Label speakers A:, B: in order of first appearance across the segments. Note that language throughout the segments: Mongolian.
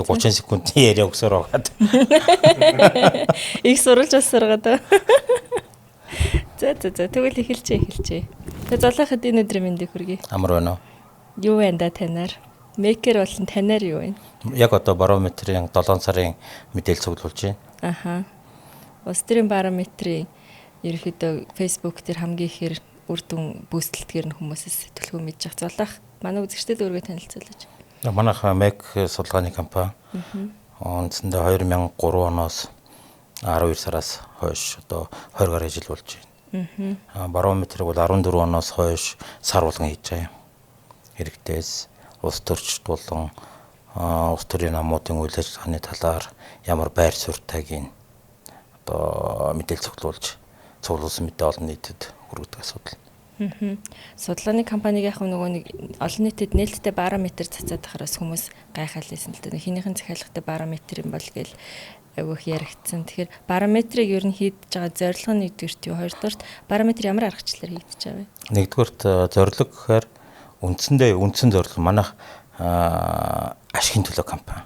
A: 30 секундын яриа өгсөөр байгаа.
B: Их сурулж бас сургаад. За тэгвэл эхэлжээ. Тэгээ золооход энэ өдрийн мэндийг хүргэе.
A: Амар байна уу?
B: Юу вэ да танаар? Мейкер болон танаар юу вэ?
A: Яг одоо барометрийн 7 сарын мэдээлэл цуглуулж байна.
B: Аха. Улс төрийн барометрийн ерөнхийдөө Facebook дээр хамгийн ихээр үр дүн бүүсэлтгээр нь хүмүүсээс төлхөө мэдж авах золоох. Манай үзэгчдэд өөргөө танилцуулж.
A: Манайх Мэг судалгааны компани. Үндсэндээ 2003 оноос 12 сараас хойш одоо 20 гаруй жил болж байна. Барометрийг бол 14 оноос хойш сар болгон хийж байгаа юм. Хэрэгтээс улс төрчд болон улс төрийн намуудын үйл ажиллагааны талаар ямар байр суурьтайг одоо мэдээлэл цуглуулсан мэдээ олон нийтэд хүргэдэг асуудал.
B: Судалгааны компаниг яг нөгөө нэг олон нийтэд нээлттэй барометр цацаад тахараас хүмүүс гайхалсан л дээ. Хинийхэн захиалгатай барометр юм бол гээл авих яригдсан. Тэгэхээр барометрийг ер нь хийдэж байгаа зорилго нь нэгдүгürt юу, хоёрдугаарт барометр ямар аргачлалаар хийдэж байгаа вэ?
A: Нэгдүгürt зорилго гэхээр үндсэн зорилго манайх ашигын төлөө компани.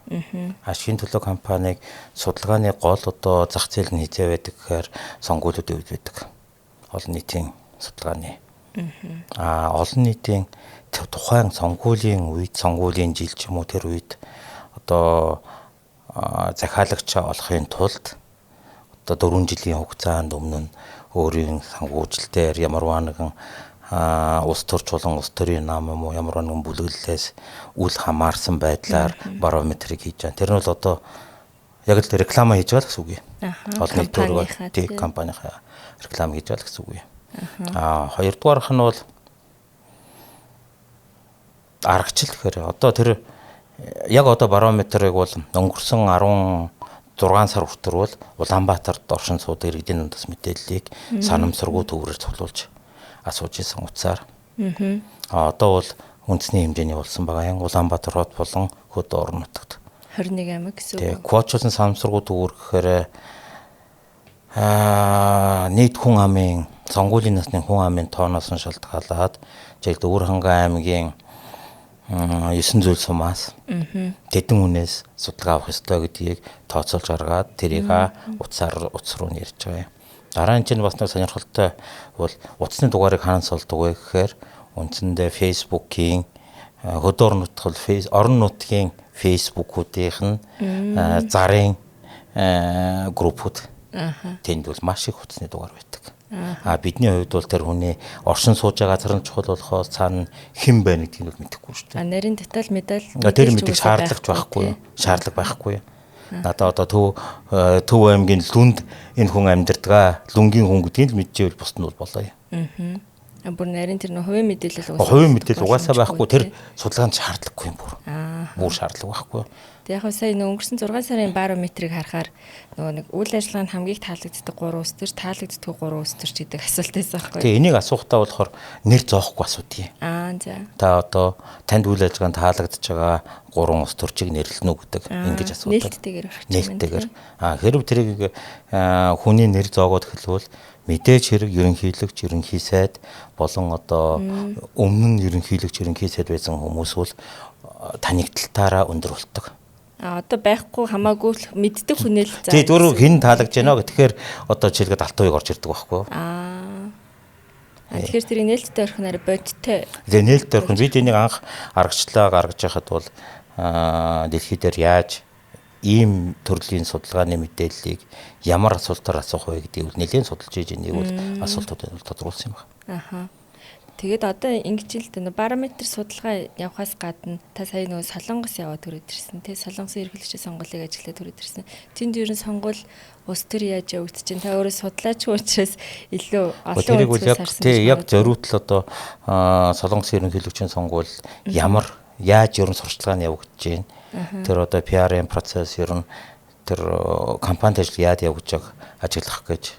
A: Ашигын төлөө компаниг судалгааны гол одоо зах зээл нь хязгаар байдаг гэхээр сонгуулиудын үед байдаг. Олон нийтийн судалгааны. Олон нийтийн тухайн сонгуулийн үед, сонгуулийн жил ч юм уу тэр үед одоо захиалагч олохын тулд одоо 4 жилийн хугацаанд өмнө нь өөрийн санхүүжилтээр ямарваа нэгэн улс төрч болон улс төрийн нам юм уу ямарваа нэгэн бүлэглэлээс үл хамаарсан байдлаар барометрийг хийж байгаа. Тэр нь бол одоо яг л реклама хийж байгаа л гэсэн үг юм. Олон нийтийн компанийнхаа реклам хийж байгаа л гэсэн үг юм. Хоёрдугаарх нь бол аргачлал гэхээр одоо тэр яг одоо барометрыг бол өнгөрсөн 16 сар хүртэл бол Улаанбаатарт оршин суудаг иргэдийн дундас мэдээллийг санамсаргуу төврөөр цуглуулж асууж исэн утсаар. Одоо бол үндэсний хэмжээний болсон байгаа юм. Улаанбаатар хот болон Хөд орон нутагт
B: 21 аймаг гэсэн үг.
A: Квотчлон санамсаргуу төвөр гэхээр нийт хүн амын сонгуулийн насны хүн амын тооноос нь шалтгаалаад жишээлбэл Өвөр ханган аймгийн 9 зүйл сумаас тэдэн хүнээс судалгаа авах ёстой гэдгийг тооцоолж гаргаад тэрийг утас руу нэрж байгаа юм. Дараа нь чинь бас нэг сонирхолтой бол утасны дугаарыг хаана солдог вэ гэхээр үндсэндээ Facebook-ийн Хөд орон нутгал орон нутгийн Facebook-уудын зарын группүүд тэнд бол маш их утасны дугаар байдаг. Бидний хувьд бол тэр хүний оршин сууж байгаа газар нь чухал болохоос цаана хэн байна гэдгийг бол мэдэхгүй шүү дээ.
B: Нарийн деталь медаль
A: тэр мэдих шаардлага байхгүй. Надад одоо Төв аймгийн Лүнд энэ хүн амьдардаг. Лүнгийн хүн гэдгийг л мэдчихвэл бусд нь бол болоо юм.
B: Бүр нарийн тэр хувийн мэдээлэл
A: угаасаа байхгүй. Тэр судалгаанд шаардлагагүй юм бүр. Бүр шаардлага байхгүй.
B: Яг нь сая өнгөрсөн 6 сарын барометрийг харахаар нөгөө нэг үйл ажиллагаа нь хамгийн таалагддаг 3 улс төр, таалагддаг 3 улс төр ч гэдэг асуулт байсан байхгүй.
A: Тэгээ энийг асуухтаа болохоор нэр зоохгүй асуудгийг.
B: За.
A: Та одоо танд үйл ажиллагаанд таалагдж байгаа 3 улс төрчийг нэрлэнэ үү гэдэг ингэж асуудаг. Нээлттэйгээр. Хэрв тэрийг хүний нэр зоогоод хэлвэл мэдээж хэрэг ерөнхийлөгч, ерөнхий сайд болон одоо өмнө нь ерөнхийлөгч, ерөнхий сайд байсан хүмүүс бол танигдалтаараа өндөр болдог.
B: Одоо байхгүй хамаагүй мэддэг хүнээ л
A: заа. Тэгээд өөрөө хэн таалагдж байна вэ гэхээр одоо жишээлбэл алтууыг орж ирдэг байхгүй юу?
B: Тэгэхээр тэрийг нээлттэй орох нэр бодтой.
A: Тэгээ нээлттэй орох нь бид энийг анх аргачлалаа гаргаж яхад бол дэлхий дээр яаж ийм төрлийн судалгааны мэдээллийг ямар асуултаар асуух вэ гэдгийг нэлээд судалж ийж энийг бол асуултуудыг тодруулсан юм байна.
B: Тэгээд одоо ингэж л барометр судалгаа явахаас гадна та сая нөгөө Солонгос яваад төрөд ирсэн. Тэ Солонгосын ерөнхийлөгчийн сонгуулийг ажиллаад төрөд ирсэн. Тэнд ер нь сонгуул улс төр яаж явагдаж чинь та өөрөө судлаач учраас илүү олон үзээс харсан.
A: Яг зориултал одоо Солонгосын ерөнхийлөгчийн сонгуул яаж ер нь сурчлагын явагдаж байна. Тэр одоо PR-ийн процесс ер нь тэр компанид яаж ажиллах гэж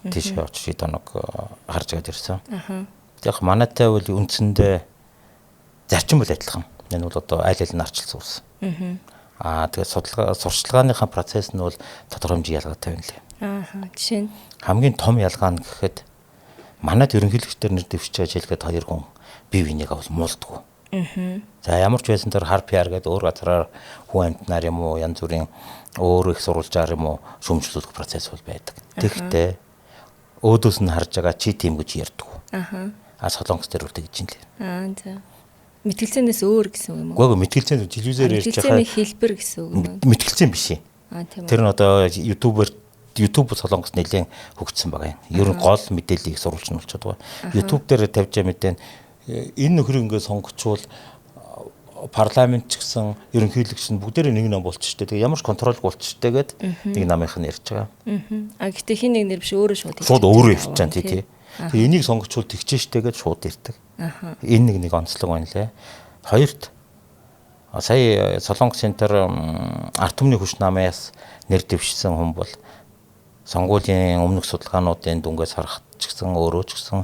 A: тийш очиж доног харж гад ирсэн. Яг манайтай бол үндсэндээ зарчим бол адилхан. Энэ бол одоо аль аль нь арчилсан улс. Тэгээд сурчлагынхаа процесс нь бол тодорхой хэмжээ ялгаатай байна лээ.
B: Жишээ нь
A: хамгийн том ялгаа нь гэхэд манайд ерөнхийлөгчдөр нэр дэвшиж ажиллагаад 2 хүн бие бинийгээ бол муулдаггүй. За ямар ч байсан тэр хар PR гэдэг өөр газараар хүн амьтнаар юм уу янз бүрийн өөр их сурвалжаар юм уу шүүмжлүүлэх процесс бол байдаг. Тэгэхдээ өөдөөс нь харж байгаа чи тийм гэж ярьдаг. Солонгос дээр үл тэгж юм лээ.
B: За. Мэтгэлцээнээс өөр гэсэн үг юм уу?
A: Гэхдээ мэтгэлцээн телевизээр ярьж байгаа
B: мэтгэлцээний хэлбэр гэсэн үг юм уу?
A: Мэтгэлцээн биш юм.
B: Тийм үү.
A: Тэр нь одоо YouTube солонгос нэлээд хөгжсөн байгаа юм. Ер нь гол мэдээллийг сурвалж нь болчиход байгаа. YouTube дээр тавьж байгаа мэдээ энэ нөхрийг ингээд сонгочвол парламент ч гэсэн ерөнхийлөгч нь бүгдээрээ нэг ном болчих штэ. Тэгээ ямар ч контролгүй болчих штэ гэд нэг намынх нь ярьж байгаа.
B: Гэхдээ хин нэг нэр биш өөрөө шууд
A: өөрөө явж байгаа тий. Тэгээ энийг сонгочвол тэгчэн штэ гэд шууд ирдэг. Энэ нэг онцлог байна лээ. Хоёрт сая солонгосын тэр ард түмний хүч намаас нэр дэвшсэн хүн бол сонгуулийн өмнөх судалгаануудын дүнгээс харахад ч гэсэн өөрөө ч гэсэн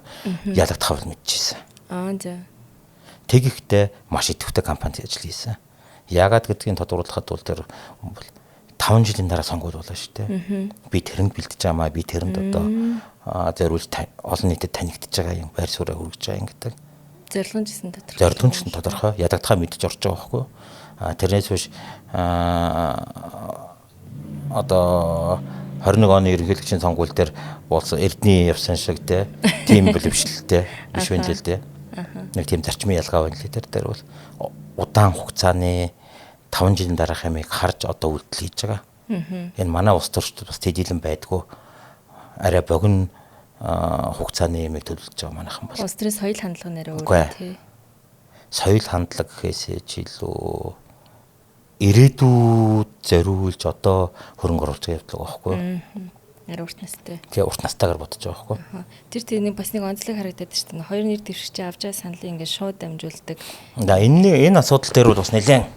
A: ялагдахыг мэдчихсэн.
B: За.
A: Тэгэхдээ маш идэвхтэй компанид ажил хийсэн. Яагаад гэдгийг тодруулахад бол тэр хүн бол 5 жилийн дараа сонгуул болоо шүү дээ. Би тэрэнд бэлдэж байгаамаа, би тэрэнд одоо зориулж олон нийтэд танигдж байгаа юм, байр сууриа хүргэж байгаа юм гэдэг.
B: Зорилгын гэсэн тодорхой.
A: Зорилгын гэсэн тодорхой. Ядагдахаа мэдж орж байгаа байхгүй. Тэрнээс биш одоо 21 оны ерөнхийлөгчийн сонгуул дээр болсон Эрдэнэ явсан шиг тийм бэлэвшилтэй биш байна л дээ. Нэг тийм зарчмын ялгаа байна л дээр бол удаан хугацааны 5 жилийн дараах ямыг харж одоо үйлдэл хийж байгаа. Энэ манай улс төрчид бас тэдийлэн байдгүй арай богино хугацааны ямыг төлөвлөж байгаа манайхан бол.
B: Улс төрийн соёл хандлага нэрээ өөр тий.
A: Соёл хандлага гэхээсээ ч илүү ирээдүйд зориулж одоо хөрөнгө оруулалт явуулдаг байхгүй юу?
B: Арай урт настай.
A: Тэгээ урт настайгаар бодож байгаа байхгүй юу?
B: Тэр нэг бас нэг онцлог харагдаад шүү дээ. Хоёр нэр дэвшигч авч байгаа саналыг ингээд шууд дамжуулдаг.
A: За энэ асуудал дээр бол бас нэлээд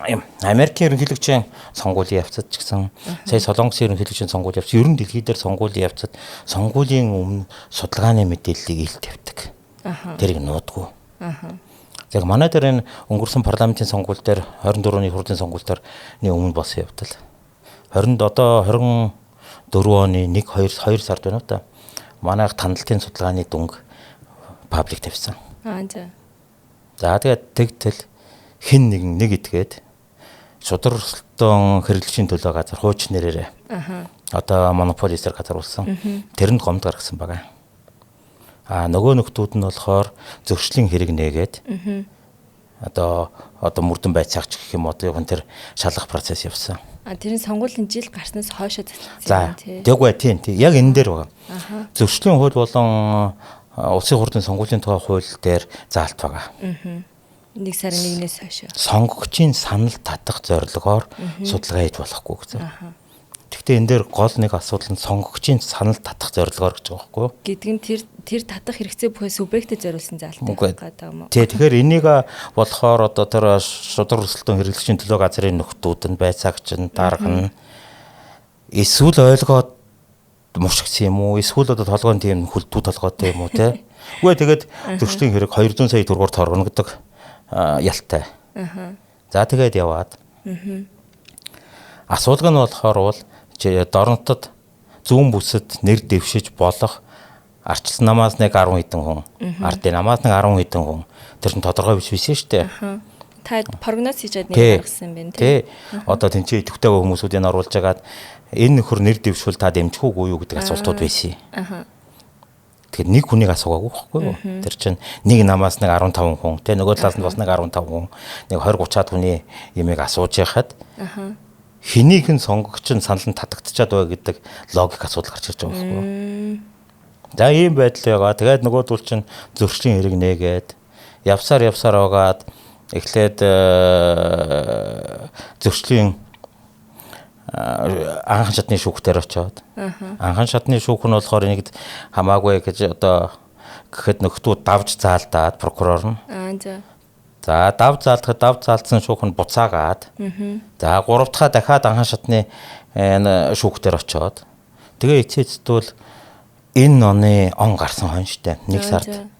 A: юм. Америкийн ерөнхийлөгчийн сонгуулийн явцад ч гэсэн сая солонгосын ерөнхийлөгчийн сонгуул явц ер нь дэлхий дээр сонгуулийн явцад сонгуулийн өмнө судалгааны мэдээллийг ил тавьдаг. Тэрийг нуудгүй. Яг манай дээр энэ өнгөрсөн парламентын сонгуул дээр 24-ны хурлын сонгуул дээр нэг өмнө болсон явдал. 24 оны 1-2 сард байна уу та. Манайх тандалтын судалгааны дүнг паблик тавьсан.
B: За.
A: За тэгээд тэгтэл хин нэг идгээд шударгалтын хэрэглэгчийн төлөө газар хууч нэрээрээ. Одоо монополистэр газар болсон. Тэрэнд гомд гаргасан байгаа. Нөгөө нөхдүүд нь болохоор зөрчлийн хэрэг нээгээд одоо мөрдөн байцаагч гэх юм одоо тэр шалгах процесс явсан.
B: Тэрийн сонгуулийн жил гарснаас хойшоо цацсан
A: тийм. Тэггүй тийм. Яг энэ дээр байгаа. Зөрчлийн хууль болон улсын хурлын сонгуулийн тухай хууль дээр заалт байгаа.
B: 1 сарын 1-ээс хойшоо.
A: Сонгогчийн санал татах зорилгоор судалгаа хийж болохгүй гэсэн. Гэхдээ энэ дээр гол нэг асуудал нь сонгогчийн санал татах зорилгоор гэж байгаа байхгүй юу?
B: Гэдэг нь тэр татах хэрэгцээ бүхий субъектэд зориулсан заалттай байгаа юм уу?
A: Тэгэхээр энийг болохоор одоо тэр шудар өрсөлдөөн хэрэглэгчийн төлөө газрын нөхдүүд нь байцаагч нь дарга нь эсвэл ойлгоод мушгсан юм уу? Эсвэл одоо толгойн тийм хөлтүү толгойтой юм уу те? Үгүй тэгээд зөрчлийн хэрэг 200 сая төгрөгөөр торгоно гэдэг ялтай. За тэгээд яваад. Асуудал нь болохоор бол дорнотод зүүн бүсэд нэр дэвшиж болох арчлан намаас нэг 10 хэдэн хүн, ардын намаас нэг 10 хэдэн хүн. Тэр нь тодорхой биш шүү дээ.
B: Та прогноз хийжээд нэг гаргасан байна
A: тий. Одоо тэнцээ идэвхтэйг хүмүүсүүдийг оруулж агаад энэ нөхөр нэр дэвшүүл та дэмжих үгүй юу гэдэг асуултууд байсан. Тэгэхээр нэг хүнийг асуугаагүй байхгүй юу? Тэр чинь нэг намаас нэг 15 хүн, тий нөгөө талаас нь бас нэг 15 хүн, нэг 20-30-аад хүний ямиг асууж яхад хэнийг нь сонгогч нь санал нь татагдчихад байгаа гэдэг логик асуудал гарч ирж байгаа байхгүй юу? За ийм байдал байгаа. Тэгээд нөгөөдөл чинь зөрчлийн хэрэг нээгээд явсаар байгаад эхлээд зөрчлийн анхан шатны шүүхтэр очоод анхан шатны шүүх нь болохоор энийг хамаагүй гэж одоо гэхэд нөхдүүд давж заалдаад прокурор нь за дав заалдсан шүүх нь буцаагаад за 3 дахь дахиад анхан шатны шүүхтэр очоод тэгээ эцээцдвэл энэ оны он гарсан хон штэ 1 сард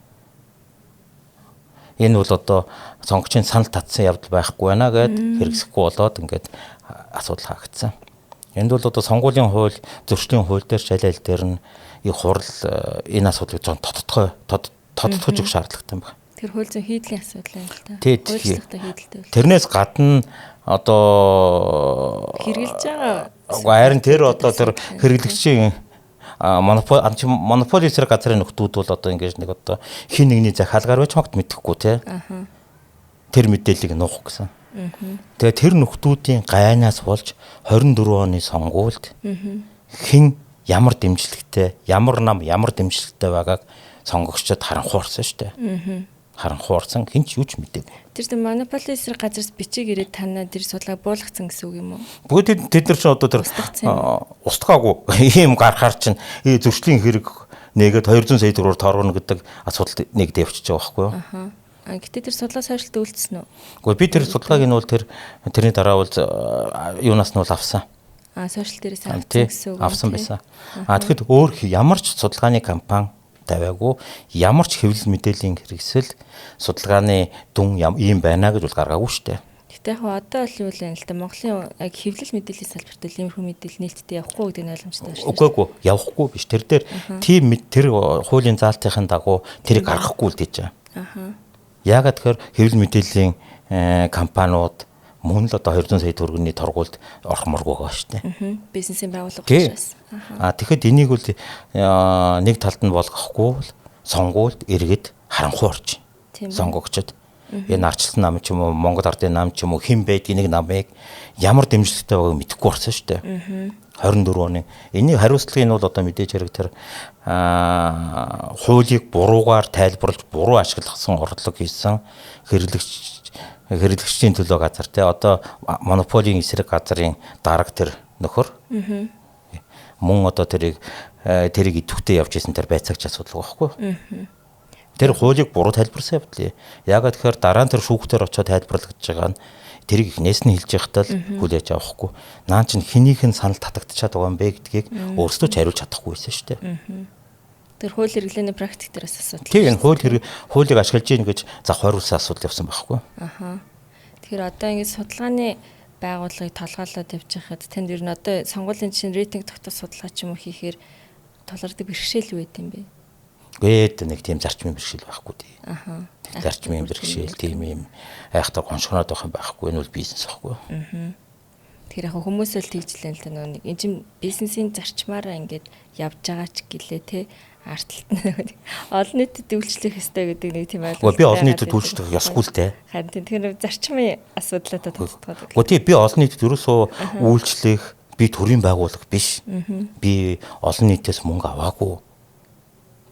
A: энэ бол одоо сонгогчийн санал татсан явдал байхгүй байна гэд хэрэгсэхгүй болоод ингээд асуудал хаагдсан. Энд бол одоо сонгуулийн хууль, зөрчлийн хууль дээр ч аль дээр нь их хурал энэ асуудлыг тодтогч өгөх шаардлагатай байна.
B: Тэр хууль зүйн хийдлийн асуудал юм л та.
A: Тэгээд
B: Хуульчлахтай хийдэлтэй бол.
A: тэрнээс гадна одоо
B: Хэрэгжилж байгаа.
A: харин тэр одоо тэр хэрэглэгчийн монополи зэрэг газрын нөхдүүд бол одоо ингэж нэг одоо хин нэгний захиалгаар байж магт мэдэхгүй те. Тэр мэдээллийг нуух гэсэн. Тэгээ тэр нөхдүүдийн гайнаас болж 24 оны сонгуульд хин ямар дэмжлэгтэй, ямар нам ямар дэмжлэгтэй байгааг сонгогчдод харанхуурсан шүү дээ. Харанхуурсан хинч юу ч мэдээгүй.
B: Тэр монополи эсрэг газраас бичиг ирээд танаа тэр судалгааг буулгацсан гэсэн үг юм уу?
A: Бүгд тэд нар ч одоо тэр устгаагүй ийм гарахаар чинь зөрчлийн хэрэг нэгээд 200 сая төгрөгөөр тооруулна гэдэг асуудал нэг дэвчж байгаа байхгүй юу?
B: Гэтэ тэр судалгаа сайжралт үйлдсэн үү?
A: Гэхдээ би тэр судалгааг нь бол тэрний дараа бол юунаас нь бол авсан.
B: Сошиал дээрээс авсан гэсэн үг.
A: Авсан байсан. Тэгэхэд өөр ямар ч судалгааны кампани тавиагүй, ямар ч хэвлэл мэдээллийн хэрэгсэл судалгааны дүн ийм байна гэж бол гаргаагүй шүү дээ.
B: Гэтэ яг одоо л юу л юм л да Монголын яг хэвлэл мэдээллийн салбарт л иймэрхүү мэдээлэл нээлттэй явахгүй гэдэг нь ойлгомжтой шүү дээ.
A: Үгүй явахгүй биш. Тэр дээр тийм тэр хуулийн заалтын дагуу тэрийг гаргахгүй л гэж байгаа. Яагаад тэгэхээр хэвлэл мэдээллийн компаниуд мөн л одоо 200 сая төгрөгийн торгуульд орохморгүй байгаа шүү дээ.
B: Бизнесийн байгууллага учраас.
A: Тэгэхэд энийг бол нэг талд нь болгохгүй бол сонгуульд иргэд харанхуй орж сонгогчд энэ арчлсан нам ч юм уу Монгол Ардын нам ч юм уу хэн байдгийг нэг намыг ямар дэмжлэгтэй байгааг мэдэхгүй орсон шүү дээ. 24 оны энэний хариуцлагыг нь бол одоо мэдээж хэрэг тэр хуулийг буруугаар тайлбарлаж буруу ашигласан орлого хийсэн хэрэглэгчдийн төлөө газар те одоо монополийн эсрэг газрын дарга тэр нөхөр мөн одоо тэрийг идэвхтэй явж исэн тэр байцаагч асуудал байхгүй. Тэр хуулийг буруу тайлбарсан явдлаа. Яагаад тэгэхээр дараа нь тэр шүүхтэр очиод тайлбарлаж байгаа нь тэрийг ихнээс нь хэлж явахдаа л хүлээж авахгүй. Наан чинь хэнийх нь санал татагдчихад байгаа юм бэ гэдгийг өөрсдөө ч хариулж чадахгүй байсан шүү дээ.
B: Тэр хууль хэрэглээний практик дээрээс асуудал.
A: Тийм энэ хуулийг ашиглаж ийн гэж зах хариулсан асуудал явсан байхгүй.
B: Тэгэхээр одоо ингэ судалгааны байгууллагыг толгойлоод явж байхад танд ер нь одоо сонгуулийн чинь рейтинг тогтоох судалгаа ч юм уу хийхээр тулгардаг бэрхшээл үү гэдэм бэ?
A: Гээд нэг тийм зарчмын бэрхшээл байхгүй тий. Зарчмын бэрхшээл тийм юм айхтар гоншгоноод байх юм байхгүй. Энэ бол бизнес байхгүй.
B: Тэгэхээр яг хүмүүс л тэгжлээ л да нэг энэ чинь бизнесийн зарчмаараа ингээд явж байгаа ч гэлээ те артталт нь олон нийтэд үйлчлэх ёстой гэдэг нэг тийм ойлголт.
A: Би олон нийтэд үйлчлэх ёсгүй л те.
B: Харин тэгэхээр зарчмын асуудлуудад тулгддаг.
A: Гэхдээ би олон нийтэд ерөөсөө үйлчлэх би төрийн байгууллага биш. Би олон нийтээс мөнгө аваагүй.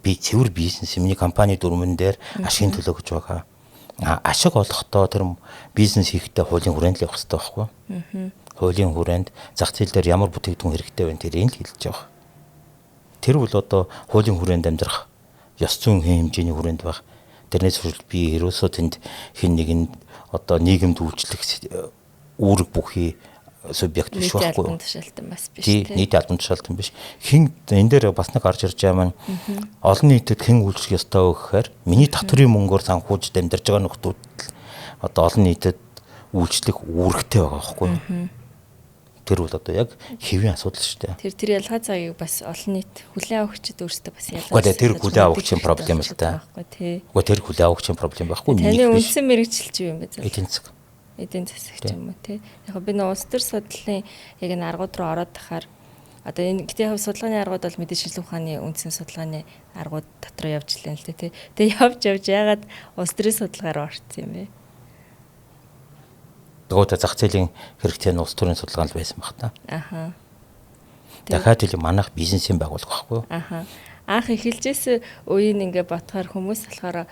A: Би цэвэр бизнес миний компани дүрмэн дээр ашигын төлөө гэж байгаа. Ашиг олохдоо тэр бизнес хийхдээ хуулийн хүрээнд л явах хэрэгтэй байхгүй. Хуулийн хүрээнд зах зээл дээр ямар бүтээгдэхүүн хэрэгтэй байна тэрийг л хэлж байгаа. Тэр бол одоо хуулийн хүрээнд амьдрах ёс зүйн хэмжээний хүрээнд байх. Тэрнээс би ерөөсөө тэнд хэн нэгэнд одоо нийгэмд үйлчлэх үүрэг бүхий субъект биш байхгүй. Нийт албан тушаалтан биш. Хин энэ дээр бас нэг гарч ирж байгаа маань олон нийтэд хэн үйлчлэх ёстой вэ гэхээр миний татврын мөнгөөр санхүүж дамжирж байгаа нөхдүүд одоо олон нийтэд үйлчлэх үүрэгтэй байгаа байхгүй. Тэр бол одоо яг хэвийн асуудал шүү дээ.
B: Тэр ялгаа цагийг бас олон нийт хүлээн авахчид өөрсдөө бас ялгаа.
A: Гэхдээ тэр хүлээн авахчийн проблем л та. Гэхдээ тэр хүлээн авахчийн проблем байхгүй.
B: Таны үндсэн мэрэгчлэлч юу юм бэ?
A: Эдийн засаг.
B: Эдийн засаг ч юм уу тий. Яг би нэг улс төр судлалын яг энэ аргууд руу ороод тахаар одоо энэ гэтээ судалгааны аргууд бол мэдээж шилжүүлэх ухааны үндсэн судалгааны аргууд дотор явж лээ л тий. Тэгээ явж яагаад улс төрийн судалгаар орсон юм бэ?
A: Тэгвэл зах зээлийн хэрэгтэй нь улс төрийн судалгаа л байсан баг та. Дахиад л манайх бизнесийн байгууллага байхгүй юу?
B: Анх эхэлжээс үеийн ингээ ботхоор хүмүүс болохоор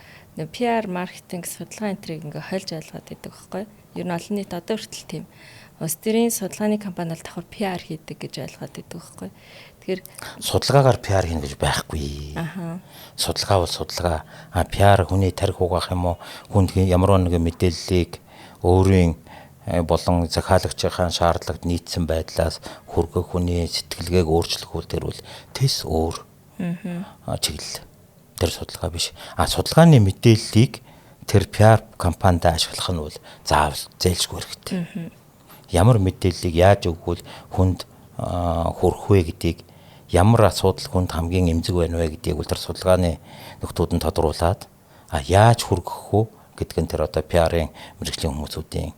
B: PR маркетинг судалгаа энтриг ингээ хольж ойлгоод байдаг байхгүй юу? Ер нь олон нийт одоо хүртэл тийм улс төрийн судалгааны компани бол давхар PR хийдэг гэж ойлгоод байдаг байхгүй юу? Тэгэхээр
A: судалгаагаар PR хийнэ гэж байхгүй. Судалгаа бол судалгаа. PR хүний тарих угаах юм уу? Хүнд ямар нэгэн мэдээллийг өөрийн болон захиалагчийн шаардлагад нийцсэн байдлаас хүргэх хүний сэтгэлгээг өөрчлөх үйл тэр бол тэс өөр чиглэл. Тэр судалгаа биш. Судалгааны мэдээллийг тэр PR компанид ашиглах нь бол заавал зээлшгүй хэрэгтэй. Ямар мэдээллийг яаж өгвөл хүнд хүрэх вэ гэдгийг, ямар асуудал хүнд хамгийн эмзэг байна вэ гэдгийг бол тэр судалгааны нөхдүүд нь тодруулаад яаж хүргэх үү гэдэг нь тэр одоо PR-ын мэргэжлийн хүмүүсүүдийн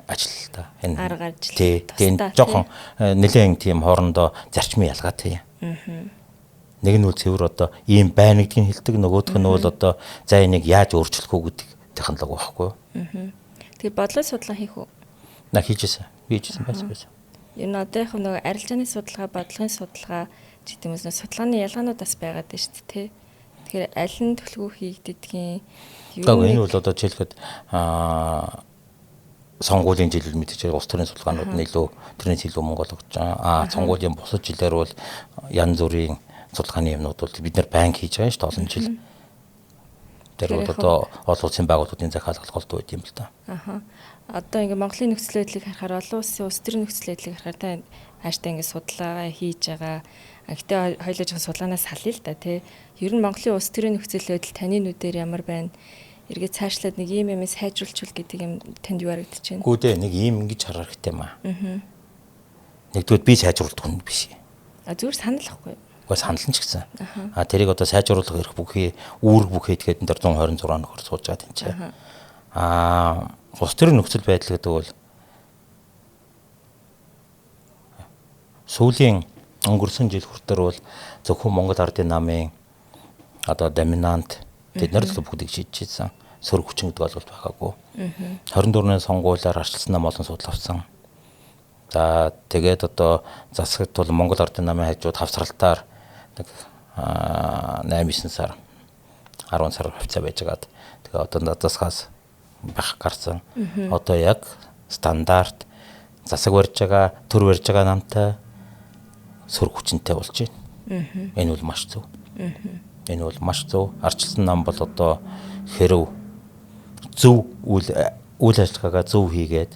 A: ажил л да.
B: Арга ажил.
A: Тийм жоохон нэлээд тийм хоорондоо зарчмын ялгаатай юм. Нэг нь үл цэвэр одоо ийм байна гэдгийг хэлдэг, нөгөөх нь бол одоо за энийг яаж өөрчлөх үү гэдэг технологи байхгүй юу?
B: Тэгээ бодлого судалгаа хийх үү?
A: На хийжсэн байсан.
B: Ер нь одоо яг нөгөө арилжааны судалгаа, бодлогын судалгаа гэдэг юм уу судалгааны ялгаанууд бас байгаад байна шүү дээ, тий. Тэгэхээр аль нь төлөвлөгөө хийгддгийг
A: энэ бол одоо жишээлхэд сонгуулийн жилүүд мэдээж улс төрийн судалгаанууд нь илүү тэрнээс илүү Монгол гэж байгаа. Сонгуулийн бусад жилээр бол янз бүрийн судалгааны юмнууд бол бид нэр банк хийж байгаа шүү дээ олон жил. Тэр бол одоо олон улсын байгууллагын захиалгал голдуу байд юм л да.
B: Одоо ингээ Монголын нөхцөл байдлыг харахаар олон улсын улс төрийн нөхцөл байдлыг харахаар та хааштай ингээ судалгаа хийж байгаа. Гэтэ хоёулаа жоохон судалгаанаас салъя л да тий. Ер нь Монголын улс төрийн нөхцөл байдал таны нүдээр ямар байна? Эргээд цаашлаад нэг ийм юмээс хайжруулчул гэдэг юм танд юу харагдаж байна?
A: Гүү дээ нэг ийм ингэж харах хэрэгтэй маа. Нэгдүгээр би сайжруулдаг хүн биш.
B: Зүгээр санал ахгүй.
A: Угаас санал нь ч гэсэн. Тэрийг одоо сайжруулах эрх бүхий үүрэг бүхий гэдгээд энэ 126 нөхөр сууж байгаа тийм чи. Улс төрийн нөхцөл байдал гэдэг бол сүүлийн өнгөрсөн жил хүртэл бол зөвхөн Монгол Ардын намын одоо доминант тэд нар л бүгдийг шийдчихсэн. Сөрөг хүчин гэдэг ойлголт байгаагүй. 24-ны сонгуулиар арчилсан нам олон судал авсан. За тэгээд одоо засагт бол Монгол Ардын намын хажууд хавсралтаар 8-9 сар 10 сар хавцаа байжгаад тэгээ одоо надасгаас байх гарсан. Одоо яг стандарт засаг барьж байгаа, төр барьж байгаа намтай сөрөг хүчинтэй болж байна. Энэ бол маш зөв. Энэ бол маш зөв. Арчилсан нам бол одоо хэрв зөв үйл ажиллагаагаа зөв хийгээд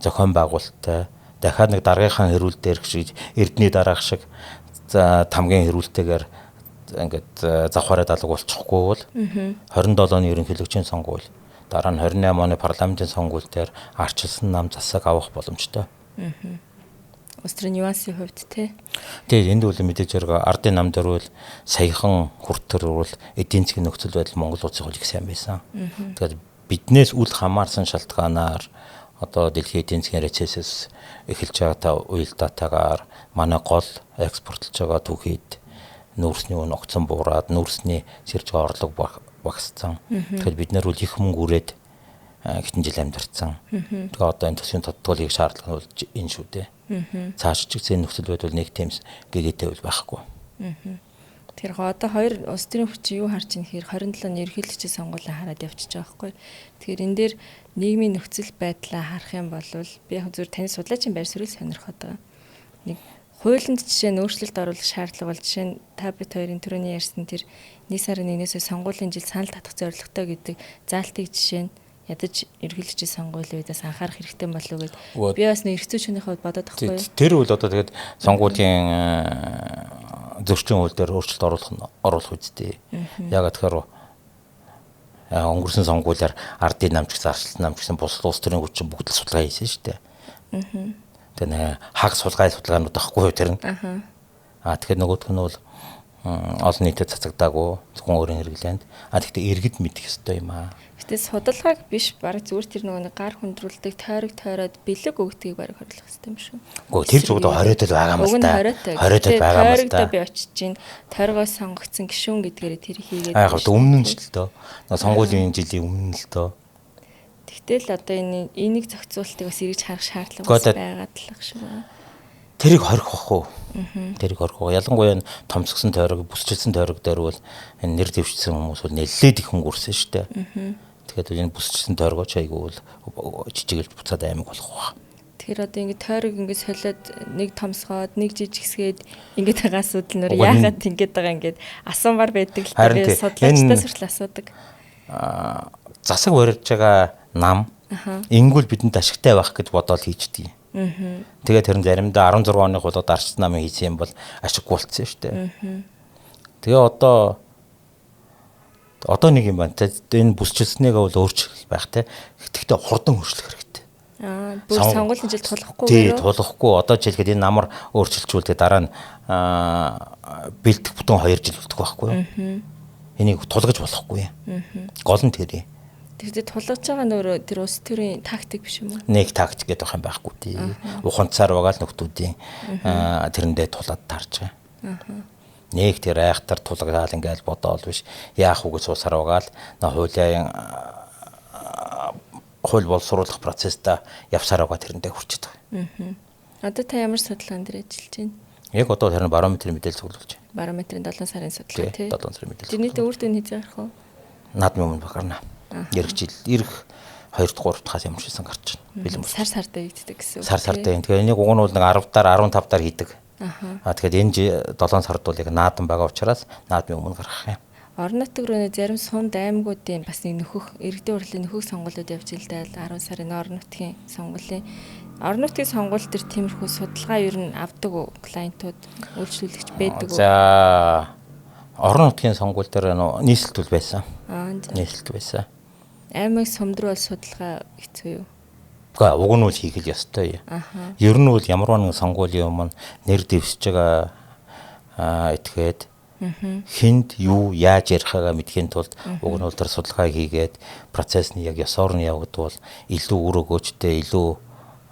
A: зохион байгуулалттай дахиад нэг даргийнхаа хэрүүл дээрх шиг эрдний дараах шиг тамгийн хэрүүлтэйгээр ингээд завхаараа далаг болчихгүй бол 27 оны ерөнхийлөгчийн сонгуул дараа нь 28 оны парламентын сонгуул дээр арчилсан нам засаг авах боломжтой.
B: Улс төрийн нюансын хувьд тий.
A: Тэгээд энд бол мэдээж хэрэг ардын нам дээр бол саяхан хүртэр бол эдийн засгийн нөхцөл байдал Монгол улсын хөл их сайн байсан. Тэгээд биднээс үл хамаарсан шалтгаанаар одоо дэлхийн эдийн засгийн рецессээс эхэлж байгаа уялдаатайгаар манай гол экспортлж байгаа түүхийд нүүрсний үн огцон буураад нүүрсний сэрж байгаа орлого багассан. Тэгэхээр бид нар бол их мөнгө үрээд хитэн жил амьдарсан. Тэгээ одоо энэ төсвийн тодтголыг шаардлага нь бол энэ шүү дээ. Цааш ч гэсэн нөхцөл байдал нэг тийм гэгээтэй бол байхгүй.
B: Тэр одоо хоёр улс төрийн хүчин юу харж ийн гэхээр 27-ны ерөнхийлөгчийн сонгуулийн хараад явчихж байгаа байхгүй. Тэгэхээр энэ дээр нийгмийн нөхцөл байдлаа харах юм бол би яг зөв таны судлаачийн байр суурийг сонирхоод байгаа. Нэг хуулинд жишээ нь өөрчлөлт оруулах шаардлага бол жишээ нь та бид хоёрын түрүүний ярьсан тэр 1 сарын 1-ээс сонгуулийн жил санал татах зорилготой гэдэг заалтыг жишээ нь ядаж ерөнхийлөгчийн сонгуулийн үедээс анхаарах хэрэгтэй болов уу гэд би бас нэг эрх зүйчнийхээ хувьд бодоод тахгүй.
A: Тэр үл одоо тэгээд сонгуулийн зөрчлийн хууль дээр өөрчлөлт оруулах үедээ. Яг тэгэхээр өнгөрсөн сонгуулиар ардын намч гэсэн арчилсан намч гэсэн бус улс төрийн хүчин бүгд л судалгаа хийсэн шүү дээ. Тэгээд хаг судалгаанууд байхгүй юу тэр нь. Тэгэхээр нөгөөх нь бол олон нийтэд цацагдаагүй зөвхөн өөрийн хэрэглээнд. Тэгэхдээ иргэд мэдэх ёстой юм аа.
B: Гэтэ судалгааг биш баг зүгээр тэр нөгөө гар хүндрүүлдэг тойроод бэлэг өгдгийг барыг хорлох хэрэгтэй юм шүү.
A: Гэхдээ тэр зүгт 20-д байгаа юм л та. 20-д байгаа юм л та.
B: Би очиж чинь тойргоос сонгогдсон гишүүн гэдгээр тэр хийгээд.
A: Яг өмнө нь ч л дөө. Сонгуулийн жилийн өмнө л дөө.
B: Тэгтэл одоо энийг зохицуултыг бас эргэж харах шаардлага байгаад л ах шүү.
A: Тэрийг хорих бахгүй. Тэрийг хорих. Ялангуяа томцгсон тойрог, бүсчилсэн тойрог дээр бол энэ нэр дэвшсэн хүмүүс бол нэлээд их хөнгөрсөн шүү дээ. Тэгэхээр энэ бүсчилсэн тойргооч айгүй бол жижигэлж буцаад аймаг болох ба.
B: Тэгэхээр одоо ингэ тойрог ингэ солиод нэг томсгоод нэг жижигсгээд ингэж байгаа асуудал нөр яагаад ингэж байгаа ингэж асуумар байдаг л та судлаачдаас хүртэл асуудаг.
A: Засаг барьж байгаа нам ингүүл бидэнд ашигтай байх гэж бодоод хийчихдээ. Тэгээд тэр нь заримдаа 16 оны хулгад арчсан намын хийсэн юм бол ашиггүй болцсон шүү дээ. Тэгээ одоо нэг юм байна. Энэ бүсчилснээгээ бол өөрчлөх байх те. Гэхдээ хурдан өөрчлөх хэрэгтэй.
B: Бүр сонгуулийн жил тулахгүй.
A: Тий, тулахгүй. Одоо жишээлбэл энэ намар өөрчилжүүлдэг дараа нь бэлдэх бүтэн 2 жил болдог байхгүй юу? Энийг тулгаж болохгүй. Гол нь тэр.
B: Тэгэхээр тулгаж байгаа нөр тэр улс төрийн тактик биш юм уу?
A: Нэг тактик гэдэг байх юм байхгүй тий. Уханцаар байгаа л нөхдүүдийн тэрэндээ тулаад таарч байгаа. Нэг тэр айхтар тулгаал ингээл бодоол биш. Яах уу гэж суусаар байгаа л хууль боловсруулах процесста явсаар байгаа тэрэндээ хүрчээд байгаа.
B: Одоо та ямар судалгаан дээр ажиллаж байна?
A: Яг одоо харин барометрийн мэдээлэл цуглуулж байна.
B: Барометрийн 7 сарын судалгаа тий.
A: 7 сарын мэдээлэл.
B: Тэрнийхээ үр дүн хийж гарах уу?
A: Наадмын өмнө гарна. Ирэх 2-3 дахаас ямар ч байсан гарч байна. Бэлэн
B: сар сардаа хийдэг гэсэн үг.
A: Сар сардаа. Тэгэхээр энийг уг нь бол нэг 10-даар 15-даар хийдэг. Тэгэхээр энэ 7 сард бол яг наадам байгаа учраас наадмын өмнө гаргах юм.
B: Орон нутаг руу зарим сумд аймагуудын бас нэг иргэдийн хурлын нөхөх сонгуулиуд явж илдээл 10 сарын орон нутгийн сонгуул төр тиймэрхүү судалгаа ер нь авдаг уу клиентууд үйлчлүүлэгч байдаг уу?
A: За орон нутгийн сонгуул дээр нийслэлт байсан. Нийслэлт байсан.
B: Аймаг сумд руу бол судалгаа хэцүү юу?
A: Уг нь бол хийх л ёстой. Ер нь бол ямар нэгэн сонгуулийн өмнө нэр дэвсэж байгаа этгээд хинд юу яаж ярихаагаа мэдхийн тулд уг нь бол тэр судалгаа хийгээд процесс нь яг ёсоор нь явагдвал илүү үр өгөөжтэй илүү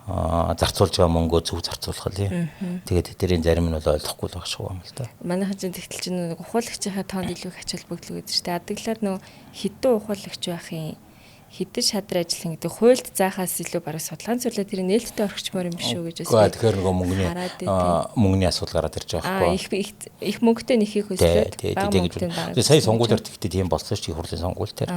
A: зарцуулж байгаа мөнгөө зөв зарцуулах л. Тэгээд тэрийн зарим нь бол ойлгохгүй л байх шиг юм л да.
B: Манайхан чинь тэгтэл чинь ухуулагчийнхаа тоонд илүү их ачаал бүгдлэг гэдэг чинь адаглаар нөө хідэн ухуулагч байх юм. Хідэн шадар ажиллах гэдэг хуульд заахаас илүү бараг судалгаан зөвлөө тэр нээлттэй орхичмоор юм биш үү гэж
A: байна. Тэгэхээр нөгөө мөнгөний асуудал гараад ирж байгаа байхгүй.
B: Их мөнгөтэй нэхийг хүслээд
A: тэгээд сая сонгуулиар тэгтээ тийм болсон ч их хурлын сонгуул дээр.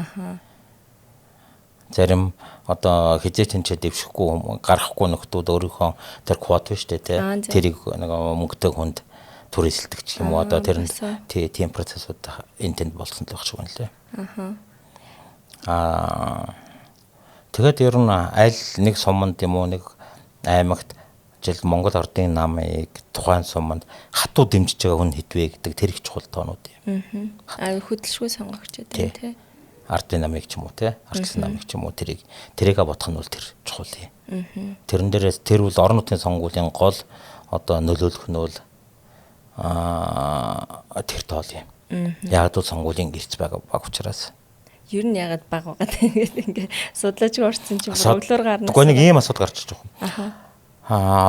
A: Зарим одоо хизээ тэнцээ дэвшихгүй гарахгүй нөхдүүд өөрийнхөө тэр квот биш үү тэрийг нэг мөнгөтэй хүнд төр эсэлдэг юм уу одоо тэр тийм процессууд энэ тэнд болсон л байх шиг байна лээ. Тэгээд ер нь аль нэг суманд юм уу нэг аймагт жил Монгол Ордын намыг тухайн суманд хатуу дэмжиж байгаа хүн хэдвэ гэдэг тэр их чухал тоонууд юм.
B: Хөдөлшгүй сонгогч гэдэг тийм.
A: Ардын намыг ч юм уу те ардсан намыг ч юм уу тэрийгэ бодох нь бол тэр чухал юм. Тэрэн дээрээс тэр бол орон нутгийн сонгуулийн гол одоо нөлөөлөх нь бол тэр тоол юм. Яг л сонгуулийн гэрч байгаа баг учраас.
B: Ер нь ягаад баг байгаа тэгээд ингээд судлаач орсон чинь өглөөр гарна.
A: Гэхдээ нэг ийм асуудал гарч иж байгаа.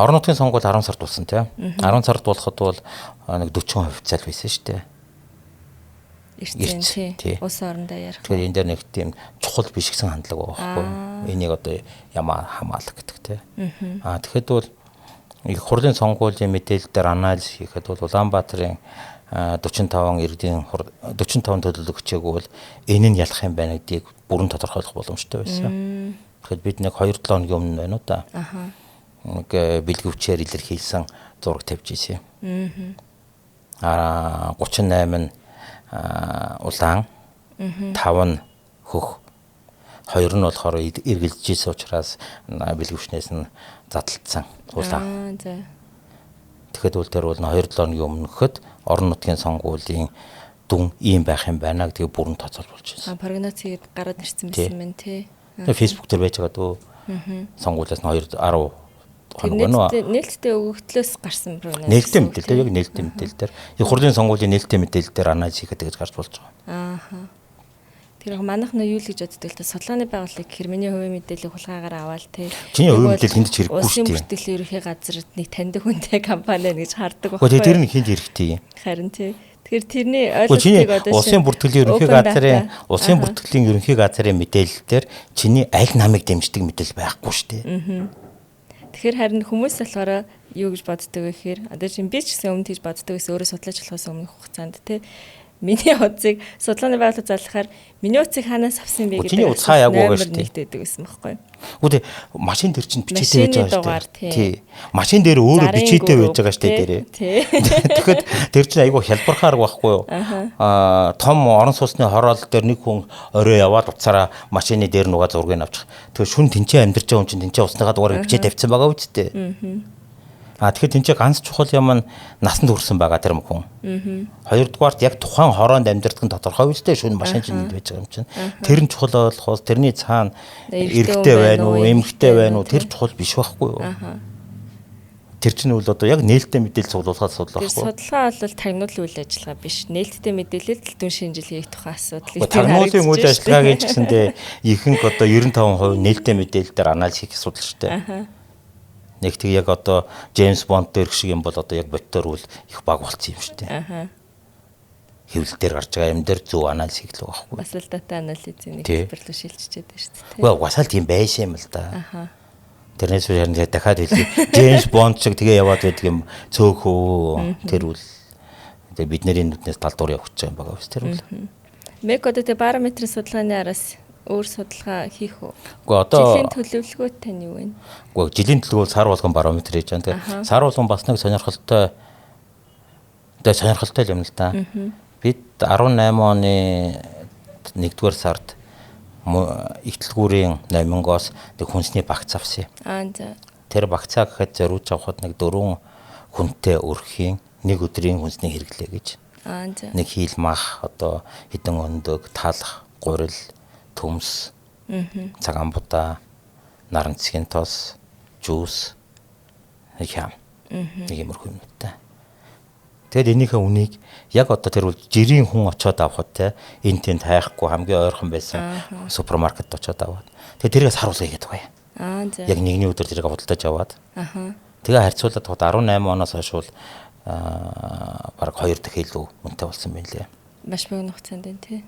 A: Орон нутгийн сонгуул 10 сард болсон тийм. 10 сард болоход бол нэг 40% цал байсан шүү дээ.
B: Ирсэн тий. Улс орондоо ярих.
A: Тэгэхээр энэ дээр нэг тийм чухал биш гэсэн хандлага байгаа байхгүй. Энийг одоо ямаа хамгаалах гэдэг тий. Тэгэхэд бол их хурлын сонгуулийн мэдээлэл дээр анализ хийхэд бол Улаанбаатарын 45 иргэдийн 45 төлөөлөгчийг бол энэ нь ялах юм байна гэдгийг бүрэн тодорхойлох боломжтой байсан. Тэгэхээр бид нэг 2-7 хоногийн өмнө байна уу та. Нэг бэлгэвчээр илэрхийлсэн зураг тавьж ирсэн юм. 38 нь улаан, 5 нь хөх, 2 нь болохоор эргэлдэж ирсэн учраас бэлгэвчнээс нь задлагдсан улаан. Тэгэхэд бол тэр бол 2-7 хоногийн өмнөхөд орон нутгийн сонгуулийн дүн ийм байх юм байна гэдгийг бүрэн тооцоолж ирсэн.
B: Прогноз хийгээд гараад ирсэн байсан мэн тий.
A: Facebook дээр байж байгаа дөө. Сонгуулиас нь 2-10 хоног
B: байна. Нээлттэй өгөгдлөөс гарсан прогноз.
A: Нээлттэй мэдээлэл яг нээлттэй мэдээлэл дээр. Их хурлын сонгуулийн нээлттэй мэдээлэл дээр анализ хийхэд гэж гарч болж байгаа.
B: Тэр манайх нь юу л гэж боддог л та судалгааны байгууллага хэрмэний хувийн мэдээллийг хулгайгаар аваад тий.
A: Чиний хувийн мэдээлэл хүнд ч хэрэггүй шүү дээ.
B: Улсын бүртгэл ерөнхий газар нэг таньдаг хүнтэй компани гэж хардаг
A: байхгүй. Гэхдээ тэр нь хүнд хэрэгтэй юм.
B: Харин тий. Тэгэхээр тэрний ойлголтыг одоо
A: улсын бүртгэлийн ерөнхий газрын мэдээлэл дээр чиний аль намыг дэмждэг мэдээлэл байхгүй шүү дээ.
B: Тэгэхээр харин хүмүүс болохоор юу гэж боддог вэ гэхээр одоо чинь би ч гэсэн өмнө тийж боддог гэсэн өөрөө судлаач болохоос өмнөх хугацаанд тий. Миний утсыг судалгааны байгууллага залхахаар миний утсыг хаанаас авсан бэ гэдэг номер нэгтгэдэг гэсэн байхгүй.
A: Үгүй машин дээр чинь бичээтэй байж байгаа шүү дээ. Тий. Машин дээр өөрөө бичээтэй байж байгаа шүү дээ дээрээ. Тэгэхэд тэр чинь айгүй хялбархаар байхгүй юу? Том орон сууцны хороол дээр нэг хүн орой яваад уцаараа машины дээр нугаа зургийг авчих. Тэгэхээр шүн тэнцээ амьдарч байгаа хүн чинь тэнцээ усныхаа дугаарыг бичээ тавьсан байгаа үсттэй. Тэгэхээр тэнцээ ганц чухал юм нь насанд хүрсэн байгаа тэр хүн. Хоёрдугаарт яг тухайн хороонд амьдардаг нь тодорхой үстэй шүн машин чинь байж байгаа юм чинь. Тэр нь чухал болохоос тэрний цаана эрэгтэй байна уу, эмэгтэй байна уу тэр чухал биш байхгүй юу? Тэр чинь бол одоо яг нээлттэй мэдээлэл цуглуулахад асуудал
B: Тэр
A: байхгүй.
B: судалгаа бол тагнуулын үйл ажиллагаа биш. Нээлттэй мэдээлэл дэлгүүр шинжилгээх тухай асуудал.
A: Тагнуулын үйл ажиллагааг ч гэсэндээ ихэнх одоо 95% нээлттэй мэдээлэл дээр анализ хийх асуудал шүү дээ. Нэг тэг яг одоо Джеймс Бонд дээр шиг юм бол одоо яг ботоор үл их баг болцсон юм шүү дээ. Хэвлэл дээр гарч байгаа юм дээр зөв анализ хийх л байхгүй.
B: Бас л дата анализын нэг хэлбэрлүү шилжчихэд байна шүү дээ.
A: Уу угсаал тийм байшаа юм л да. Тэрнээс харин дахиад хэлээ. Джеймс Бонд шиг тэгээ яваад байдаг юм цөөхөө тэр үл тэгээ бидний нүднээс талдуур явах гэж байгаа юм байна тэр үл.
B: Мэг одоо тэгээ барометрийн судалгааны араас өөр судалгаа хийх үү?
A: Уу одоо
B: жилийн төлөвлөгөө тань юу вэ?
A: Уу жилийн төлөвлөгөө сар болгон барометр хийж байгаа. Тэгээ сар болгон бас нэг сонирхолтой юм л да. Бид 18 оны 1-р сард ихтлгүүрийн номингоос нэг хүнсний багц авсан.
B: За.
A: Тэр багцаа гэхэд зориулж авахд нэг 4 хүнтэй өрхийн нэг өдрийн хүнсний хэрэглээ гэж.
B: За.
A: Нэг хийл мах одоо хідэн өндөг, талах, гурил, төмс, цагаан будаа, наран цэгийн тос, жуус, нэг хям. Нэг юмрхүү юмтай. Тэгэд энийхээ үнийг яг одоо тэр бол жирийн хүн очиод авахд те энэ тэнд хайхгүй хамгийн ойрхон байсан супермаркет очиод аваад. Тэгээ тэрээс харуулъя гэдэг байна.
B: За.
A: Яг нэгний өдөр тэрийг худалдаж аваад. Тэгээ харьцуулаад 18 оноос хойш бол бараг 2 дахин илүү үнэтэй болсон байна лээ.
B: Маш богино хугацаанд байна тий.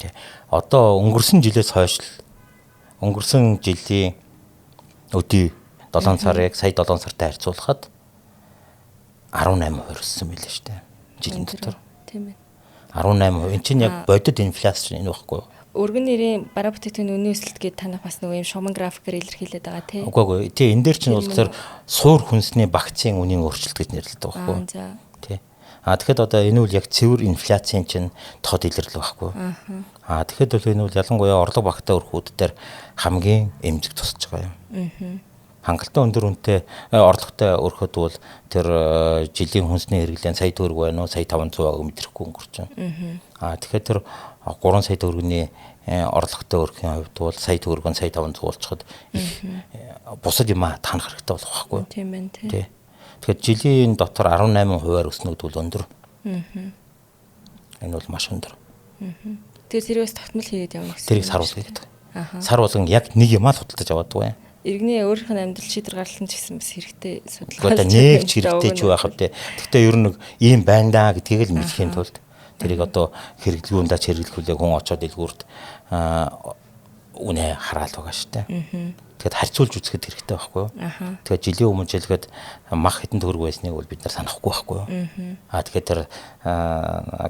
A: Тий. Одоо өнгөрсөн жилээс хойш өнгөрсөн жилийн өдий 7 сарыг сая 7 сартай харьцуулахад 18% өссөн мэлээ шүү дээ. Жилийн дотор.
B: Тийм ээ.
A: 18%. Энд чинь яг бодит инфляци энэ байхгүй юу?
B: Өргөн нэрийн бараа бүтээгдэхүүн үнийн өсөлт гээд танах бас нөгөө юм шугам графикээр илэрхийлээд байгаа тий.
A: Үгүй тий энэ дээр чинь болохоор суур хүнсний багцын үнийн өөрчлөлт гэж нэрлэдэг байхгүй юу?
B: За.
A: Тий. Тэгэхэд одоо энэ үл яг цэвэр инфляцийн чинь тод илэрлэг байхгүй юу? Тэгэхэд бол энэ үл ялангуяа орлого багтаа өрхүүд дээр хамгийн эмзэг тусаж байгаа юм. Хангалттай өндөр үнэтэй орлоготой өрхөд бол тэр жилийн хүнсний хэрэглэн сая төгрөг байна уу, сая 500 мэдрэхгүй өнгөрч байна. Тэгэхээр тэр 3 сая төгрөгийн орлоготой өрхийн хувьд бол сая төгрөг нь сая 500 болчиход бусад юм таанах хэрэгтэй болох байхгүй юу?
B: Тийм байна тий.
A: Тэгэхээр жилийн дотор 18%-аар өснөгд бол өндөр. Энэ бол маш өндөр.
B: Тэр тэрээс тогтмол хийгээд явна гэсэн.
A: Тэрийг сар болгоё гэдэг. Сар болгон яг нэг юм худалдаж аваад байна.
B: Иргэний өөрийнх нь амьдрал шийдвэр гаргалтын ч гэсэн бас хэрэгтэй судалгаа.
A: Одоо нэг ч хэрэгтэй ч байх вэ. Гэхдээ ер нь ийм байна да гэдгийг л мэдхийн тулд тэрийг одоо хэрэглүүндээ хэрэглүүлээ хүн очоод дэлгүүрт үнэ хараал байгаа штэ. Тэгэхээр харьцуулж үзэхэд хэрэгтэй байхгүй юу? Тэгэхээр жилийн өмнө жилгээд мах хэдэн төгрөг байсныг бол бид нар санахгүй байхгүй юу? Тэгэхээр тэр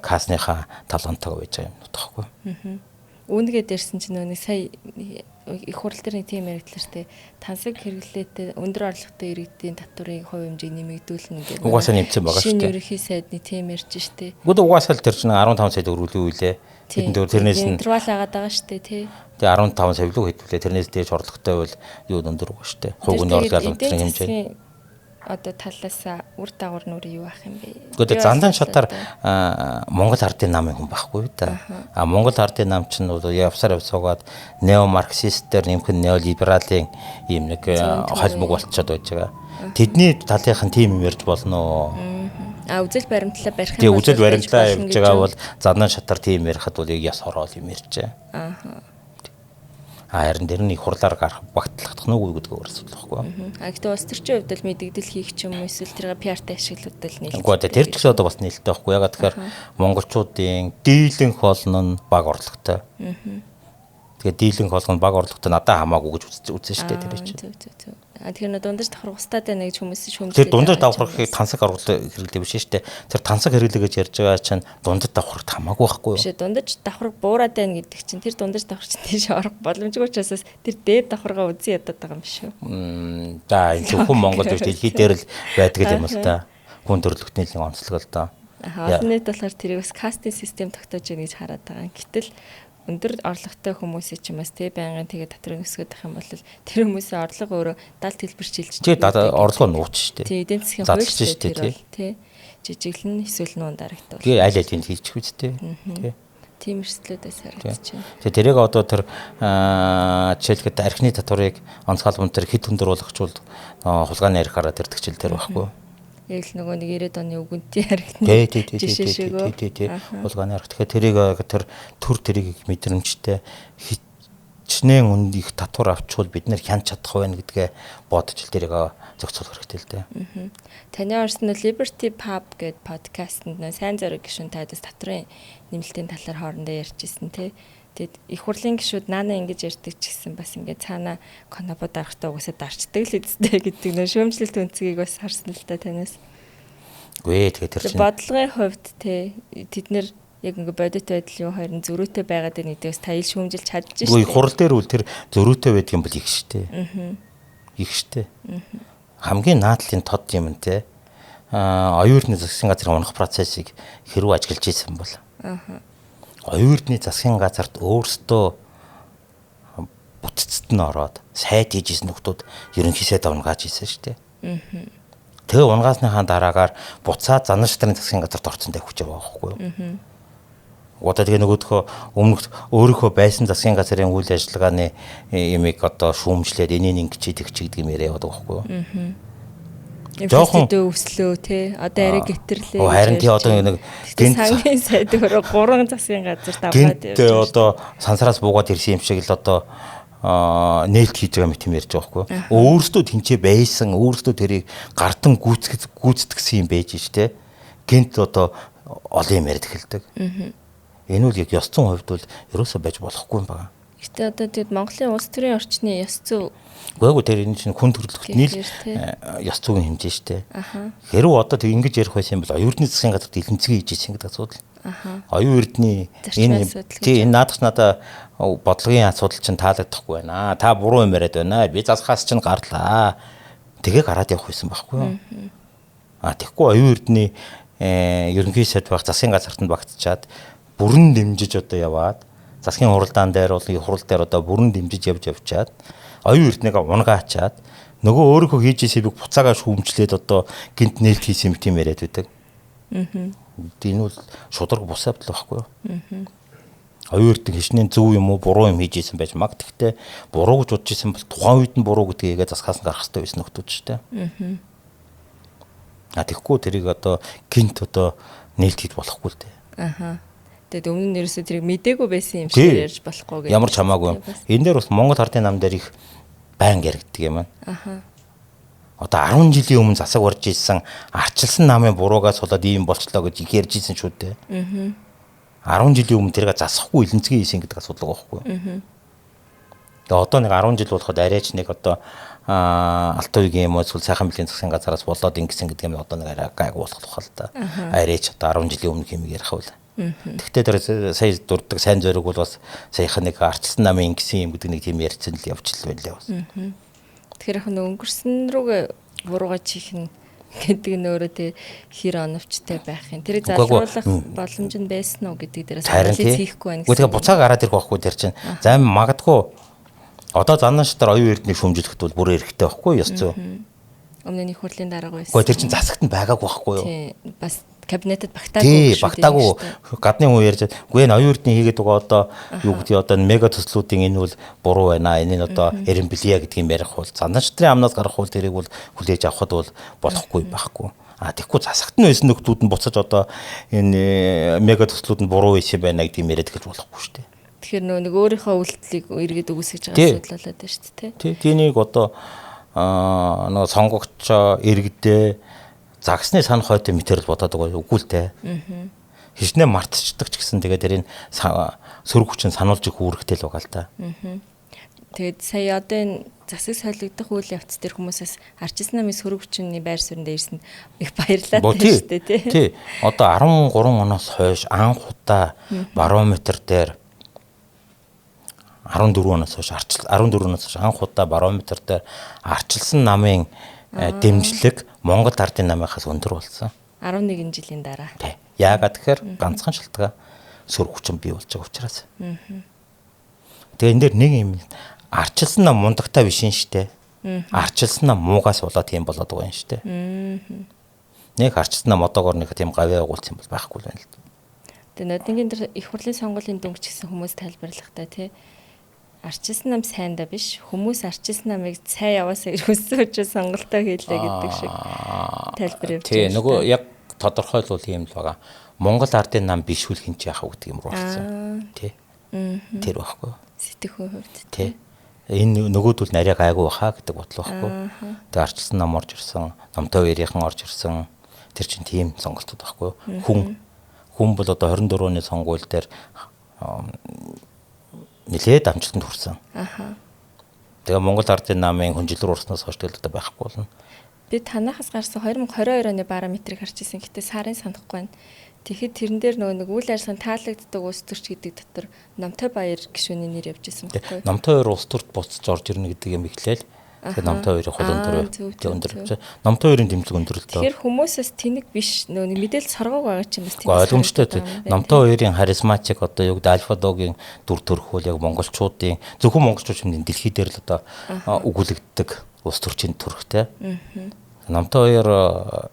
A: касныхаа талантайгаа байж байгаа юм байхгүй юу?
B: Үүнгээ дээрсэн чинь нэг сая их хурал дээр нэг тийм яригдлаартэй тансаг хэрэглээтэй өндөр орлоготой иргэдийн татврын хувь хэмжээг нэмэгдүүлнэ гэдэг.
A: Угаасаа нэмсэн байгаа шүү дээ.
B: Шинэ ерөнхий сайдны тийм ярьж штэ.
A: Гэхдээ угаасаа л тэр чинь 15 сая төгрөг үлээ. Хэдэн төгрөг тэрнээс нь
B: интервал агаад байгаа штэ тий.
A: Тэгээ 15 сая лөө хэдвүлээ тэрнээс дээш орлоготой бол юу өндөр байгаа штэ. Хувийн орлого ялгалтын хэмжээ.
B: Одоо талаас үр дагавар нь юу ах юм бэ?
A: Гэхдээ зандан шатаар Монгол ардын намын хүн байхгүй да. Монгол ардын нам чинь явсаар явсаагаад неомарксистээр нэмхэн неолибералын ийм нэг холбог болчиход байж байгаа. Тэдний талынхан тийм юм ярьж болно.
B: Үзэл баримтлал барих юм.
A: Тэгээ үзэл баримтлал явж байгаа бол зандан шатаар тийм ярихад бол яс хороол юм ярьж байгаа. Харин дээр нь их хурлаар гарах багтлах нь үгүй гэдэг өөрсдөө байхгүй.
B: Гэхдээ улс төрчийн хувьд л мэдэгдэл хийх ч юм уу эсвэл тэрийг пиартай ашиглуулдаг нэлээд.
A: Үгүй тэр ч гэсэн одоо бас нээлттэй байхгүй. Ягаад тэгэхээр монголчуудын дийлэнх олон нь баг орлоготой. Тэгээ дийлэнх олон баг орлоготой надад хамаагүй гэж үзсэн шүү дээ тэр чинь.
B: Тэгэхээр дундаж давхар устдаад байна гэж хүмүүс шүүмжлээ.
A: Тэр дундаж давхархыг тансаг оруулах хэрэглээ биш шүү дээ. Тэр тансаг хэрэглээ гэж ярьж байгаа чинь дундаж давхарт хамаагүй байхгүй юу?
B: Биш дундаж давхарг буураад байна гэдэг чинь тэр дундаж давхар чинь тийш орох боломжгүй учраас тэр дээд давхаргаа үзэн ядаад байгаа юм шүү.
A: За энэ зөвхөн Монгол биш дэлхий дээр л байдаг юм л та. Хүн төрөлхтний нэг онцлог л доо.
B: Олон нийт болохоор тэрийг бас кастинг систем тогтоож байгаа гэж хараад байгаа. Гэтэл өндөр орлоготой хүмүүсийн ч юм бас тий байнгын тэгээ татрын өсгөх гэх юм бол тэр хүмүүсийн орлого өөрөө далд хэлбэрчилж
A: тий орлого нууч штэ
B: тий эдийн засгийн хувь штэ тий жижиглэн эсвэл нуун дарагдвал
A: тий аль алийг хийчих үстэй тий
B: тийм эрсдлүүдээс харагдаж байна.
A: Тэгээ тэрийг одоо тэр жишээлбэл архины татварыг онцгойлон тэр хэд өндөр болгочвол хулгайны архаараа тэр тгчил тэр байхгүй.
B: Яг л нөгөө нэг 90-ад оны үгэнтийн архины жишээ шиг үү.
A: Тий. Хулгайны арх. Тэгэхээр тэрийг тэр төр тэрийг мэдрэмжтэй хичнээн үнд их татвар авчвал бид нэр хянч чадах байх гэдгээ бодож л тэрийг зохицуулах хэрэгтэй л дээ.
B: Таны орсон нь Liberty Pub гэдэг подкастэнд сайн зориг гишүүн тайдас татврын нэмэлтийн талаар хоорондоо ярьжсэн тий. Тэгэд их хурлын гишүүд наана ингэж ярьдаг ч гэсэн бас ингээд цаана конопод арахтаа угаасаа дарчдаг л үстэй гэдэг нөө шүүмжлэлт үнцгийг бас харсан л та танаас.
A: Гүй тэгээ тэр чинь
B: бодлогын хувьд тий тэд нэр яг ингээд бодит байдал юу хоёр нь зөрүүтэй байгаад байна гэдэгс та ил шүүмжилж чадж шүү.
A: Гүй хурал дээр үл тэр зөрүүтэй байдаг юм бол их штэ. Их штэ. Хамгийн наадлын тод юм те. Оюутны засгийн газрын унах процессыг хэрүү ажиглаж ийсэн бол. Оюутны засгийн газарт өөрсдөө бүтцэд нь ороод сайд хийжсэн нөхдүүд ерөнхий сайд унгааж ийсэн шүү дээ. Тэгээ унгасныхаа дараагаар буцаад занан шатрын засгийн газарт орцсон дэх хүч байгаа байхгүй юу? Одоо тэгээ нөгөөдхөө өмнөх өөрийнхөө байсан засгийн газрын үйл ажиллагааны имийг одоо шүүмжлээд энийг ингэж тэгч гэдэг юм яриад байгаа байхгүй юу?
B: Жохон өслөө те одоо арай гэтэрлээ.
A: Харин тий одоо нэг
B: сангийн сайд өөрөө 3 засгийн газар даваад
A: явж байна. Одоо сансараас буугаад ирсэн юм шиг л одоо нээлт хийж байгаа мэт юм ярьж байгаа байхгүй. Өөрсдөө тэнцээ байсан, өөрсдөө тэрийг гартан гүйцэтгсэн юм байж штэ. Гинт одоо олон юм яриад эхэлдэг. Энэ үл яг ёс зүйн хувьд бол ерөөсөө байж болохгүй юм байна.
B: Гэтэ одоо тэгэд Монголын улс төрийн орчны ёс зүй
A: Гэхдээ тэр энэ чинь хүн төрөлхтөд нийл ёс зүйн хэмжээ шүү дээ. Хэрвээ одоо тэг ингэж ярих байсан бол оюутны засгийн газарт илэнцгий хийж ирсэн гэдэг асуудал. Оюутны энэ наадах надаа бодлогын асуудал чинь таалагдахгүй байна. Та буруу юм яриад байна. Би засгаас чинь гарлаа. Тэгээ гараад явах байсан байхгүй юу? Тэгэхгүй оюутны ерөнхий сайд байх засгийн газарт нь багтчаад бүрэн дэмжиж одоо яваад засгийн хуралдаан дээр бол хурал дээр одоо бүрэн дэмжиж явжаад оюун эрднийг унгаачаад нөгөө өөрийнхөө хийж ийсэйг буцаагаа шүүмжлээд одоо гинт нээлт хийсэн юм тийм яриад байдаг. Энэ бол шударга бус явдал байхгүй юу? Оюун эрдний хичнээн зөв юм уу буруу юм хийж ийсэн байж маг. Гэхдээ буруу гэж бодож ийсэн бол тухайн үед нь буруу гэдгийг засгаас нь гарах хэрэгтэй байсан нөхдүүд шүү дээ. Тэгэхгүй тэрийг одоо гинт одоо нээлт хийж болохгүй л дээ.
B: Тэгээд өмнө нь ерөөсөө тэрийг мдээгүй байсан юм шиг ярьж болохгүй
A: гэх. Ямар ч хамаагүй. Энэ дээр бас Монгол Хардын нам дээр их байнга яригддаг юм байна. Одоо 10 жилийн өмнө засаг барьж ийсэн арчилсан намын буруугаас болоод ийм болчлоо гэж их ярьж ийсэн шүү дээ. 10 жилийн өмнө тэрийг засахгүй илэнцгий хийсэн гэдэг асуудал байгаа байхгүй. Тэгээ одоо нэг 10 жил болоход арайч нэг одоо алт үеийн юм уу эсвэл сайхан бэлгийн засгийн газараас болоод ингэсэн гэдэг юм одоо нэг арай гайг болох л та. Арайч одоо 10 жилийн өмнө юм ярих байл. Тэгтээ тэр сая дурддаг сайн зориг бол бас саяхан нэг арчилсан намын ингэсэн юм гэдэг нэг тийм ярьцэн л явчихл байлаа бас.
B: Тэгэхээр яг өнгөрсөн рүүгээ буруугаа чих нь гэдэг нь өөрөө тэ хэр оновчтой байх юм. Тэрийг залруулах боломж нь байсан уу гэдэг дээрээс хариулт хийхгүй байна
A: гэсэн. Тэгээ буцааг гараад ирэх байхгүй тэр чинь. За магадгүй одоо занна шатар оюун эрднийг шүүмжлэхэд бол бүр эрэхтэй байхгүй ёс зүй.
B: Өмнө нь их хурлын дарга байсан.
A: Гэхдээ тэр чинь засагт нь байгаагүй байхгүй юу?
B: Тий. Бас кабинетад багтаагүй.
A: Тий, багтаагүй. Гадны хүн ярьж үгүй энэ оюун эрдний хийгээд байгаа одоо юу гэдэг одоо мега төслүүдийн энэ бол буруу байна. Энэ нь одоо эрен билия гэдэг юм ярих бол занна шатрын амнаас гарах бол тэрийг бол хүлээж авахд бол болохгүй байхгүй. Тэгэхгүй засагт нь байсан нөхдүүд нь буцаж одоо энэ мега төслүүд нь буруу байсан байна гэдэг юм яриад эхэлж болохгүй шүү дээ.
B: Тэгэхээр нэг өөрийнхөө үйлдэлийг эргээд үгүйсгэж байгаа асуудал болоод байна шүү дээ.
A: Тий. Тэнийг одоо нөгөө сонгогч иргэдээ загсны санах хойтой мэтэрл бодоод байгаа үгүй л дээ. Хичнээн мартчихдаг ч гэсэн тэгээд тэрийг сөрөг хүчин сануулж их үүрэгтэй л байгаа л та.
B: Тэгээд сая одоо энэ засаг солигдох үйл явц дээр хүмүүсээс арчилсан намын сөрөг хүчний байр суурьнд ирсэнд их баярлалаа шүү дээ тий.
A: Одоо 13 оноос хойш анх удаа барометр дээр 14 оноос хойш анх удаа барометр дээр арчилсан намын дэмжлэг Монгол Ардын намынхаас өндөр болсон.
B: 11 жилийн дараа.
A: Тий. Яагаад тэгэхээр ганцхан шалтгаан сөрөг хүчин бий болж байгаа учраас. Тэгээ энэ дээр нэг юм арчилсан нам мундагтай биш юм штэ. Арчилсан нам муугаас болоод тийм болоод байгаа юм штэ. Нэг арчилсан нам одоогоор нэг тийм гавьяа уулц юм бол байхгүй л байна л.
B: Тэгээ нодингийн дээр их хурлын сонгуулийн дүнг ч гэсэн хүмүүс тайлбарлахтай тий. Арчилсан нам сайндаа биш. Хүмүүс арчилсан намыг цай яваасаа ирхүүлсэн учраас сонголтоо хийлээ гэдэг шиг тайлбар явуулж
A: байна. Тий, нөгөө яг тодорхойлвол юм л байгаа. Монгол ардын нам бишүүл хинч яах вэ гэдэг юм руу орсон. Тий. Тэр байхгүй.
B: Сэтгэхүй хувьд
A: тий. Энэ нөгөөдөл нарийн гайгүй баха гэдэг бодлоо байхгүй. Тэгээ арчилсан нам орж ирсэн, номтой хоёрынхан орж ирсэн. Тэр чинь тийм сонголтууд байхгүй. Хүн бол одоо 24 оны сонгуул дээр нэлээд амжилтанд хүрсэн. Тэгээ Монгол ардын намын хүнжилрүү урснаас хойш төлөвтэй байхгүй болно.
B: Би танахаас гарсан 2022 оны барометрийг харж ирсэн. Гэтэ сарын санахгүй байна. Тэгэхэд тэрэн дээр нөгөө нэг үйл ажиллагааны таалагддаг улс төрч гэдэг дотор Намтай Баяр гишүүний нэр явж ирсэн байхгүй юу?
A: Намтай Баяр улс төрт буцаж орж ирнэ гэдэг юм ихлээл. Тэгэхээр Намтай Баярын хол өндөр. Намтай Баярын тэмцэг өндөр л доо.
B: Тэгэхээр хүмүүсээс тэнэг биш нөгөө нэг мэдээлэл соргоог байгаа ч юм бас
A: тийм ойлгомжтой тийм. Намтай Баярын харизматик одоо юу гэдэг альфа догийн дүр төрх бол яг монголчуудын зөвхөн монголчууд юм дэлхий дээр л одоо өгүүлэгддэг улс төрчийн төрхтэй. Намтай Баяр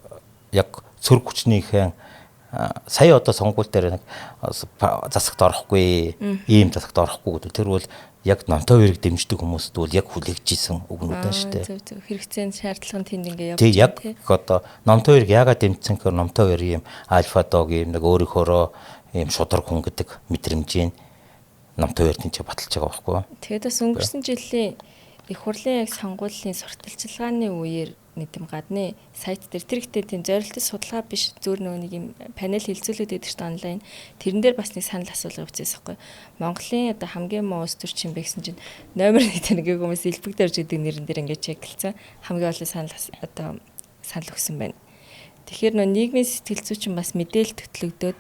A: яг цөрөг хүчнийхэн сая одоо сонгуул дээр нэг засагт орохгүй, ийм засагт орохгүй гэдэг. Тэр бол яг Намтай Баярыг дэмждэг хүмүүст бол яг хүлээгжсэн үгнүүд байна шүү дээ.
B: Зөв хэрэгцээний шаардлага тэнд ингээ явж
A: байгаа. Тэг яг одоо Намтай Баярыг яагаад дэмжсэн гэхээр Намтай Баяр ийм альфа дог ийм нэг өөрийнхөөрөө ийм шудраг хүн гэдэг мэдрэмжийн Намтай Баяр тийч баталж байгаа байхгүй юу?
B: Тэгээд бас өнгөрсөн жилийн их хурлын яг сонгуулийн сурталчилгааны үеэр нэдэм гадны сайт дээр тэр ихтэй тийм зорилттой судалгаа биш зүгээр нөгөө нэг юм панел хилцүүлээд байдаг чинь онлайн тэрэн дээр бас нэг санал асуулга өгчээсэхгүй Монголын одоо хамгийн муу улс төрч юм бэ гэсэн чинь номер 1 тэнэг хүмүүс элбэг дөрж гэдэг нэрэн дээр ингээд чеклэлсэн хамгийн олон санал одоо санал өгсөн байна. Тэгэхээр нөгөө нийгмийн сэтгэл зүйчин бас мэдээлэл төтлөгдөөд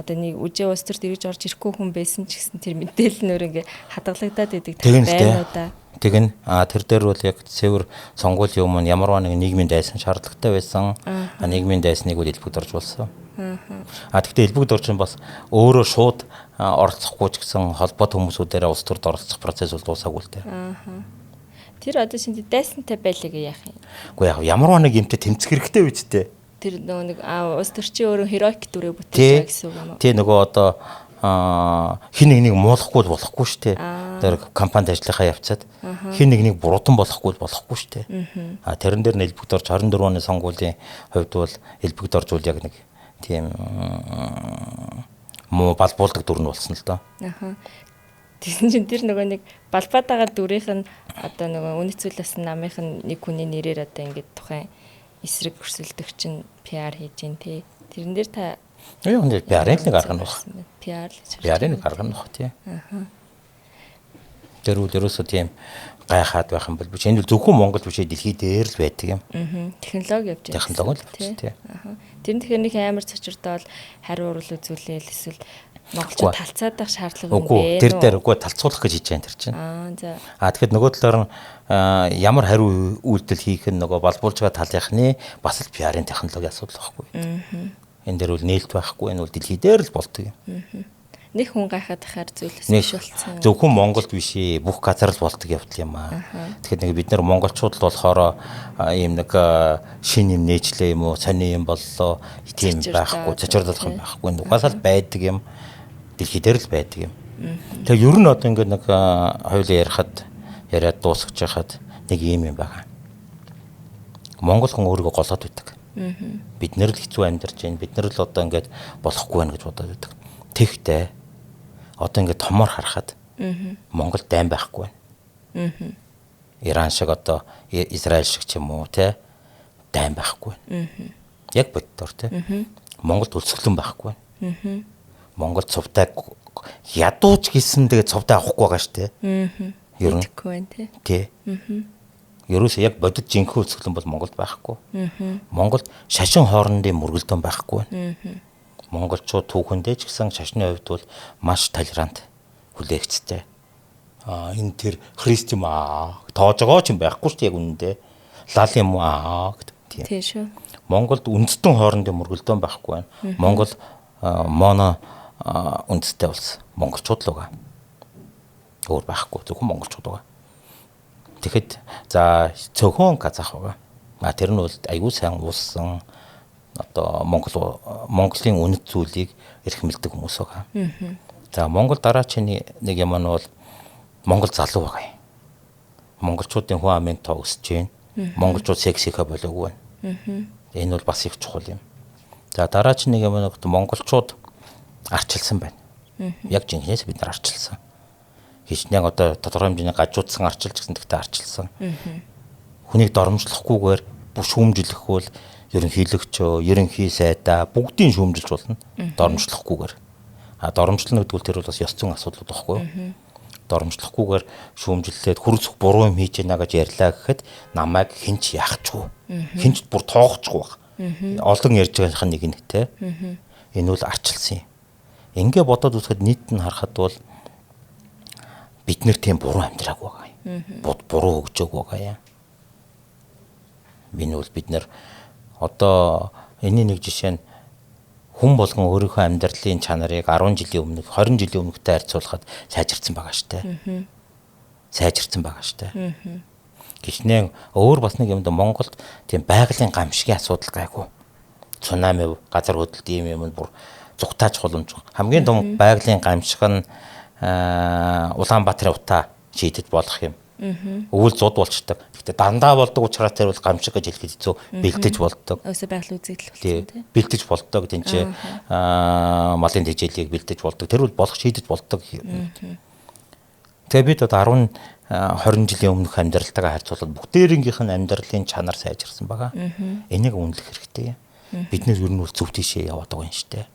B: одоо нэг үжээ улс төрт ирж орж ирэхгүй хүн байсан ч гэсэн тэр мэдээлэл нөр ингээ хадгалагдаад байдаг байна уу да.
A: Тэгнь тэр дээр бол яг цэвэр сонгуулийн өмнө ямарваа нэг нийгмийн дайсан шаардлагатай байсан. Нийгмийн дайсныг бол элбэгд орж болсон. Тэгтээ элбэгд орж бас өөрөө шууд оролцохгүй ч гэсэн холбоот хүмүүсүүдээр улс төрд оролцох процесс бол дуусаагүй л дээ.
B: Тэр одоо шинэ дайсантай байлиг яах юм?
A: Уу яг ямарваа нэг юмтай тэмцэх хэрэгтэй үстэй.
B: Тэр нөгөө нэг улс төрчийн өөрөө heroic дүрээ бүтээж байгаа гэсэн үг юм уу?
A: Тий нөгөө одоо хин нэгнийг муулахгүй л болохгүй шүү дээ. Тэр компанид ажиллахаа явцаад хин нэгнийг буруудан болохгүй л болохгүй шүү дээ. Тэрэн дээр нь элбэгд орж 24 оны сонгуулийн хувьд бол элбэгд орж үл яг нэг тийм муу балбуулдаг дүр нь болсон л доо.
B: Тэгсэн чинь тэр нөгөө нэг балбаад байгаа дүрийнх нь одоо нөгөө үнэцүүлсэн намынх нь нэг хүний нэрээр одоо ингэж тухайн эсрэг өрсөлдөгч нь PR хийж гин тий. Тэрэн дээр та
A: юу нэр PR-ыг нэг аргана баг. PR-ыг нэг аргана баг тий. Тэр үдерөөсөө тийм гайхаад байх юм бол биш. Энэ зөвхөн Монгол биш дэлхий дээр л байдаг юм.
B: Технологи явж байгаа.
A: Технологи л тий.
B: Тэр нь тэгэхээр нэг амар цочрдоол хариу урал үзүүлээл эсвэл монголчууд талцаад байх шаардлага юм бэ?
A: Тэр дээр үгүй талцуулах гэж хийж байгаа тэр чинь.
B: За.
A: Тэгэхээр нөгөө талаар нь ямар хариу үйлдэл хийх нь нөгөө балбуулж байгаа талынхны бас л PR-ын технологи асуудал байхгүй. Энэ дээр бол нээлт байхгүй, энэ бол дэлхий дээр л болдог юм.
B: Нэг хүн гайхаад тахаар зүйлээс биш болсон.
A: Зөвхөн Монголд биш бүх газар л болдог явдал юм аа. Тэгэхээр нэг бид нар монголчууд л болохоор ийм нэг шин юм нээжлээ юм уу, сони юм боллоо, тийм байхгүй, цочролох юм байхгүй. Угаасаа л байдаг юм. Дэлхий дээр л байдаг юм. Тэгээ ер нь одоо ингээд нэг хоёулаа яриад дуусгаж яхад нэг юм байна. Монгол хүн өөрийгөө голоод байдаг. Бид нэр л хэцүү амьдарч байна. Бид нэр л одоо ингээд болохгүй байна гэж бодоод байдаг. Тэгтээ одоо ингээд томор харахад Монгол дайм байхгүй байна. Иран шиг одоо Израиль шиг ч юм уу те дайм байхгүй байна. Яг боддоор те. Монголд үлсгэлэн байхгүй байна. Монгол цувтай ядууч гэсэн тэгээ цувтай авахгүй байгаа шүү дээ. Ер нь тий. Ерөөсөө яг бодит жинхэнэ үлсгэлэн бол Монголд байхгүй. Монголд шашин хоорондын мөргөлдөөн байхгүй байна. Монголчууд түүхэндээ ч гэсэн шашны хувьд бол маш толерант, хүлээгчтэй. Энэ тэр христ юм тоож байгаа ч юм байхгүй шүү дээ яг үнэндээ. Лал юм гэдэг тийм.
B: Тийм шүү.
A: Монголд үндэстэн хоорондын мөргөлдөөн байхгүй байна. Монгол моно үндэстэй улс. Монголчууд л байгаа. Өөр байхгүй зөвхөн монголчууд байгаа. Тэгэхэд за цөөхөн казах байгаа. Тэр нь бол аюул сайн ууссан одоо Монголын үнэт зүйлийг эрх мэддэг хүмүүс байгаа. За Монгол дараачийн нэг юм нь бол Монгол залуу байгаа юм. Монголчуудын хүн амын тоо өсөж байна. Монголчууд сексихэ болоогүй байна. Энэ бол бас их чухал юм. За дараач нэг юм нь монголчууд арчилсан байна. Яг жинхнээс бид нар арчилсан. Хичнээн одоо тодорхой хэмжээний гажуудсан арчилж гэсэн тэгтээ арчилсан. Хүнийг доромжлохгүйгээр шүүмжлэх бол ерөнхийлөгчөө, ерөнхий сайдаа бүгдийг шүүмжилж болно. Доромжлохгүйгээр. Доромжлно гэдэг нь тэр бол бас ёс зүйн асуудал байхгүй юу? Доромжлохгүйгээр шүүмжиллээд хүрцэх буруу юм хийж байна гэж ярьлаа гэхэд намайг хинч яахчгүй. Хинч бүр тоохчгүй баг. Олон ярьж байгаа нэг нь те. Энэ бол арчилсан юм. Ингээ бодоод үзэхэд нийт нь харахад бол бид нэр тийм буруу амьдраагүй байгаа юм. Буруу хөгжөөг байгаа юм. Энэ бол бид нэр одоо энэний нэг жишээ нь хүн болгон өөрийнхөө амьдралын чанарыг 10 жилийн өмнө 20 жилийн өмнөхтэй харьцуулахад сайжирсан байгаа штэ. Сайжирсан байгаа штэ. Гişнээ өөр бас нэг юмд Монголд тийм байгалийн гамшигын асуудал гайгүй. Цунами газар хөдлөлт ийм юм бүр зүгтаач боломж. Хамгийн том байгалийн гамшиг нь Улаанбаатарын утаа шийдэж болох юм. Өвөл зуд болчдаг. Гэхдээ дандаа болдог учраас тэр бол гамшиг гэж хэлэхэд хэцүү бэлдэж болдог.
B: Өсө байгаль үзэгдэл болсон тийм.
A: Бэлдэж болдог тийм чи малын тэжээлийг бэлдэж болдог. Тэр бол болох шийдэж болдог. Тэгээ бид одоо 10 20 жилийн өмнөх амьдралтайгаа харьцуулбал бүгдээрийнх нь амьдралын чанар сайжирсан байгаа. Энийг үнэлэх хэрэгтэй. Бид нэр ер нь бол зөв тийшээ яваад байгаа юм шүү дээ.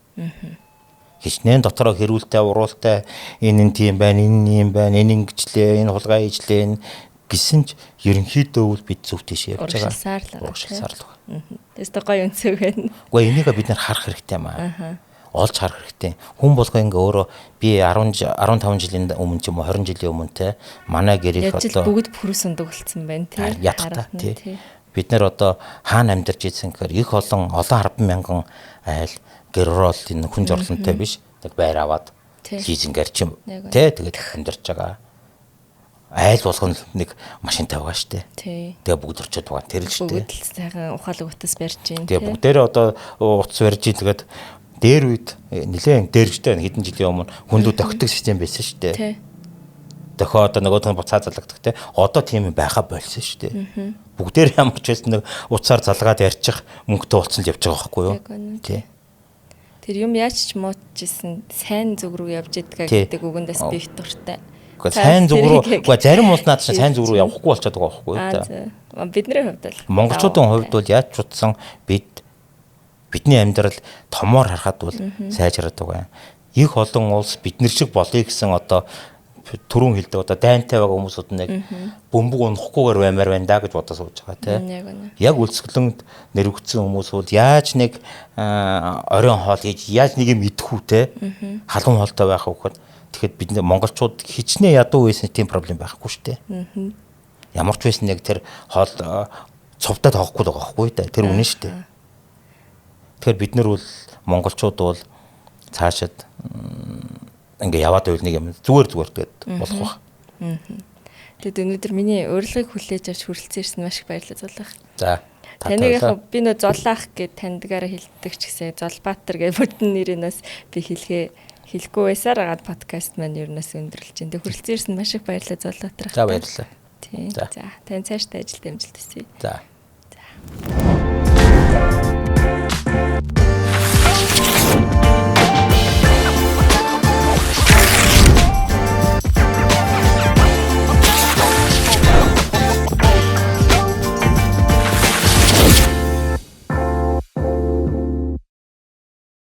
A: Хичнээн дотроо хэрүүлтэй уруултай энэ тийм байна, энэ юм байна, энэ ингэжлээ, энэ хулгай хийжлээ гэсэн ч ерөнхийдөө бол бид зөв тийш явж байгаа. Урагшилсаар л байгаа.
B: Тэст гоё өнцөг байна.
A: Гэхдээ энийг бид нар харах хэрэгтэй юм аа. Олж харах хэрэгтэй. Хүн болгоо ингээ өөрөө би 15 жилийн өмнө ч юм уу 20 жилийн өмнө те манай гэрэл
B: одоо бүгд пүрс ундаг болсон байна те.
A: Ядахта те. Бид нар одоо хаана амьдарч ийсэн гэхээр их олон 10,000 айл гэрэл энэ хүн жорлонтой биш. Тэг байр аваад лизингээр ч юм те тэгээд амьдарч байгаа. Айл болгоно нэг машинтай байгаа штэ. Тэгээ бүгд орчод байгаа. Тэр л штэ.
B: Бүгд л сайхан ухаалаг утас барьж гин.
A: Тэгээ бүгдээрээ одоо утас барьж гин тэгээд дээр үед нэлээд дээрвчтэй хэдэн жилийн өмнө хүндүүд тогтдог систем байсан штэ. Дохоо одоо нөгөөдгөө буцаа залгадаг те. Одоо тийм юм байха болсон штэ. Бүгдээр ямар ч байсан нэг уцаар залгаад ярьчих мөнгөтэй болцсон л явж байгаа байхгүй юу? Тий.
B: Тэр юм яаж ч муутжсэн сайн зүг рүү явж идэх гэдэг үгэндээс би их дуртай.
A: Гэхдээ сайн зүг рүү үгүй зарим улс наад чинь сайн зүг рүү явахгүй болчиход байгаа байхгүй юу?
B: Бидний хувьд бол
A: монголчуудын хувьд бол яаж ч утсан бидний амьдрал томоор харахад бол сайжраад байгаа. Их олон улс биднэр шиг болъё гэсэн одоо түрүүн хэлдэг одоо дайнтай байгаа хүмүүсүүд нэг бөмбөг унахгүйгээр баймаар байна да гэж бодож сууж байгаа тийм. Яг үлсгэлэн нэрвэгдсэн хүмүүс бол яаж нэг оройн хоол хийж яаж нэг юм идэх үү тийм. Халуун хоолтой байх уу гэхэд тэгэхэд бид монголчууд хичнээн ядуу байсан тийм проблем байхгүй шүү дээ. Ямар ч байсан нэг тэр хоол цовдоо тоохгүй л байгаа байхгүй да. Тэр үнэн шүү дээ. Тэгэхээр бид нар бол монголчууд бол цаашид ингээ яваад байвал нэг юм зүгээр тэгээд болох баг.
B: Тэгэд өнөөдөр миний урилгыг хүлээж авч хүрэлцэн ирсэн маш их баярлалаа Золлах.
A: За.
B: Таныг яг би нөө Золлах гэд тандгаараа хэлдэг ч гэсэн Золбаатар гэх бүтэн нэрнээс би хэлэхгүй байсаар агаад подкаст маань ернөөс өндөрлж байна. Тэг хүрэлцэн ирсэн маш их баярлалаа Золбаатар.
A: За баярлалаа.
B: Тийм. За. Тань цаашдаа ажилд амжилт хүсье.
A: За.
B: За.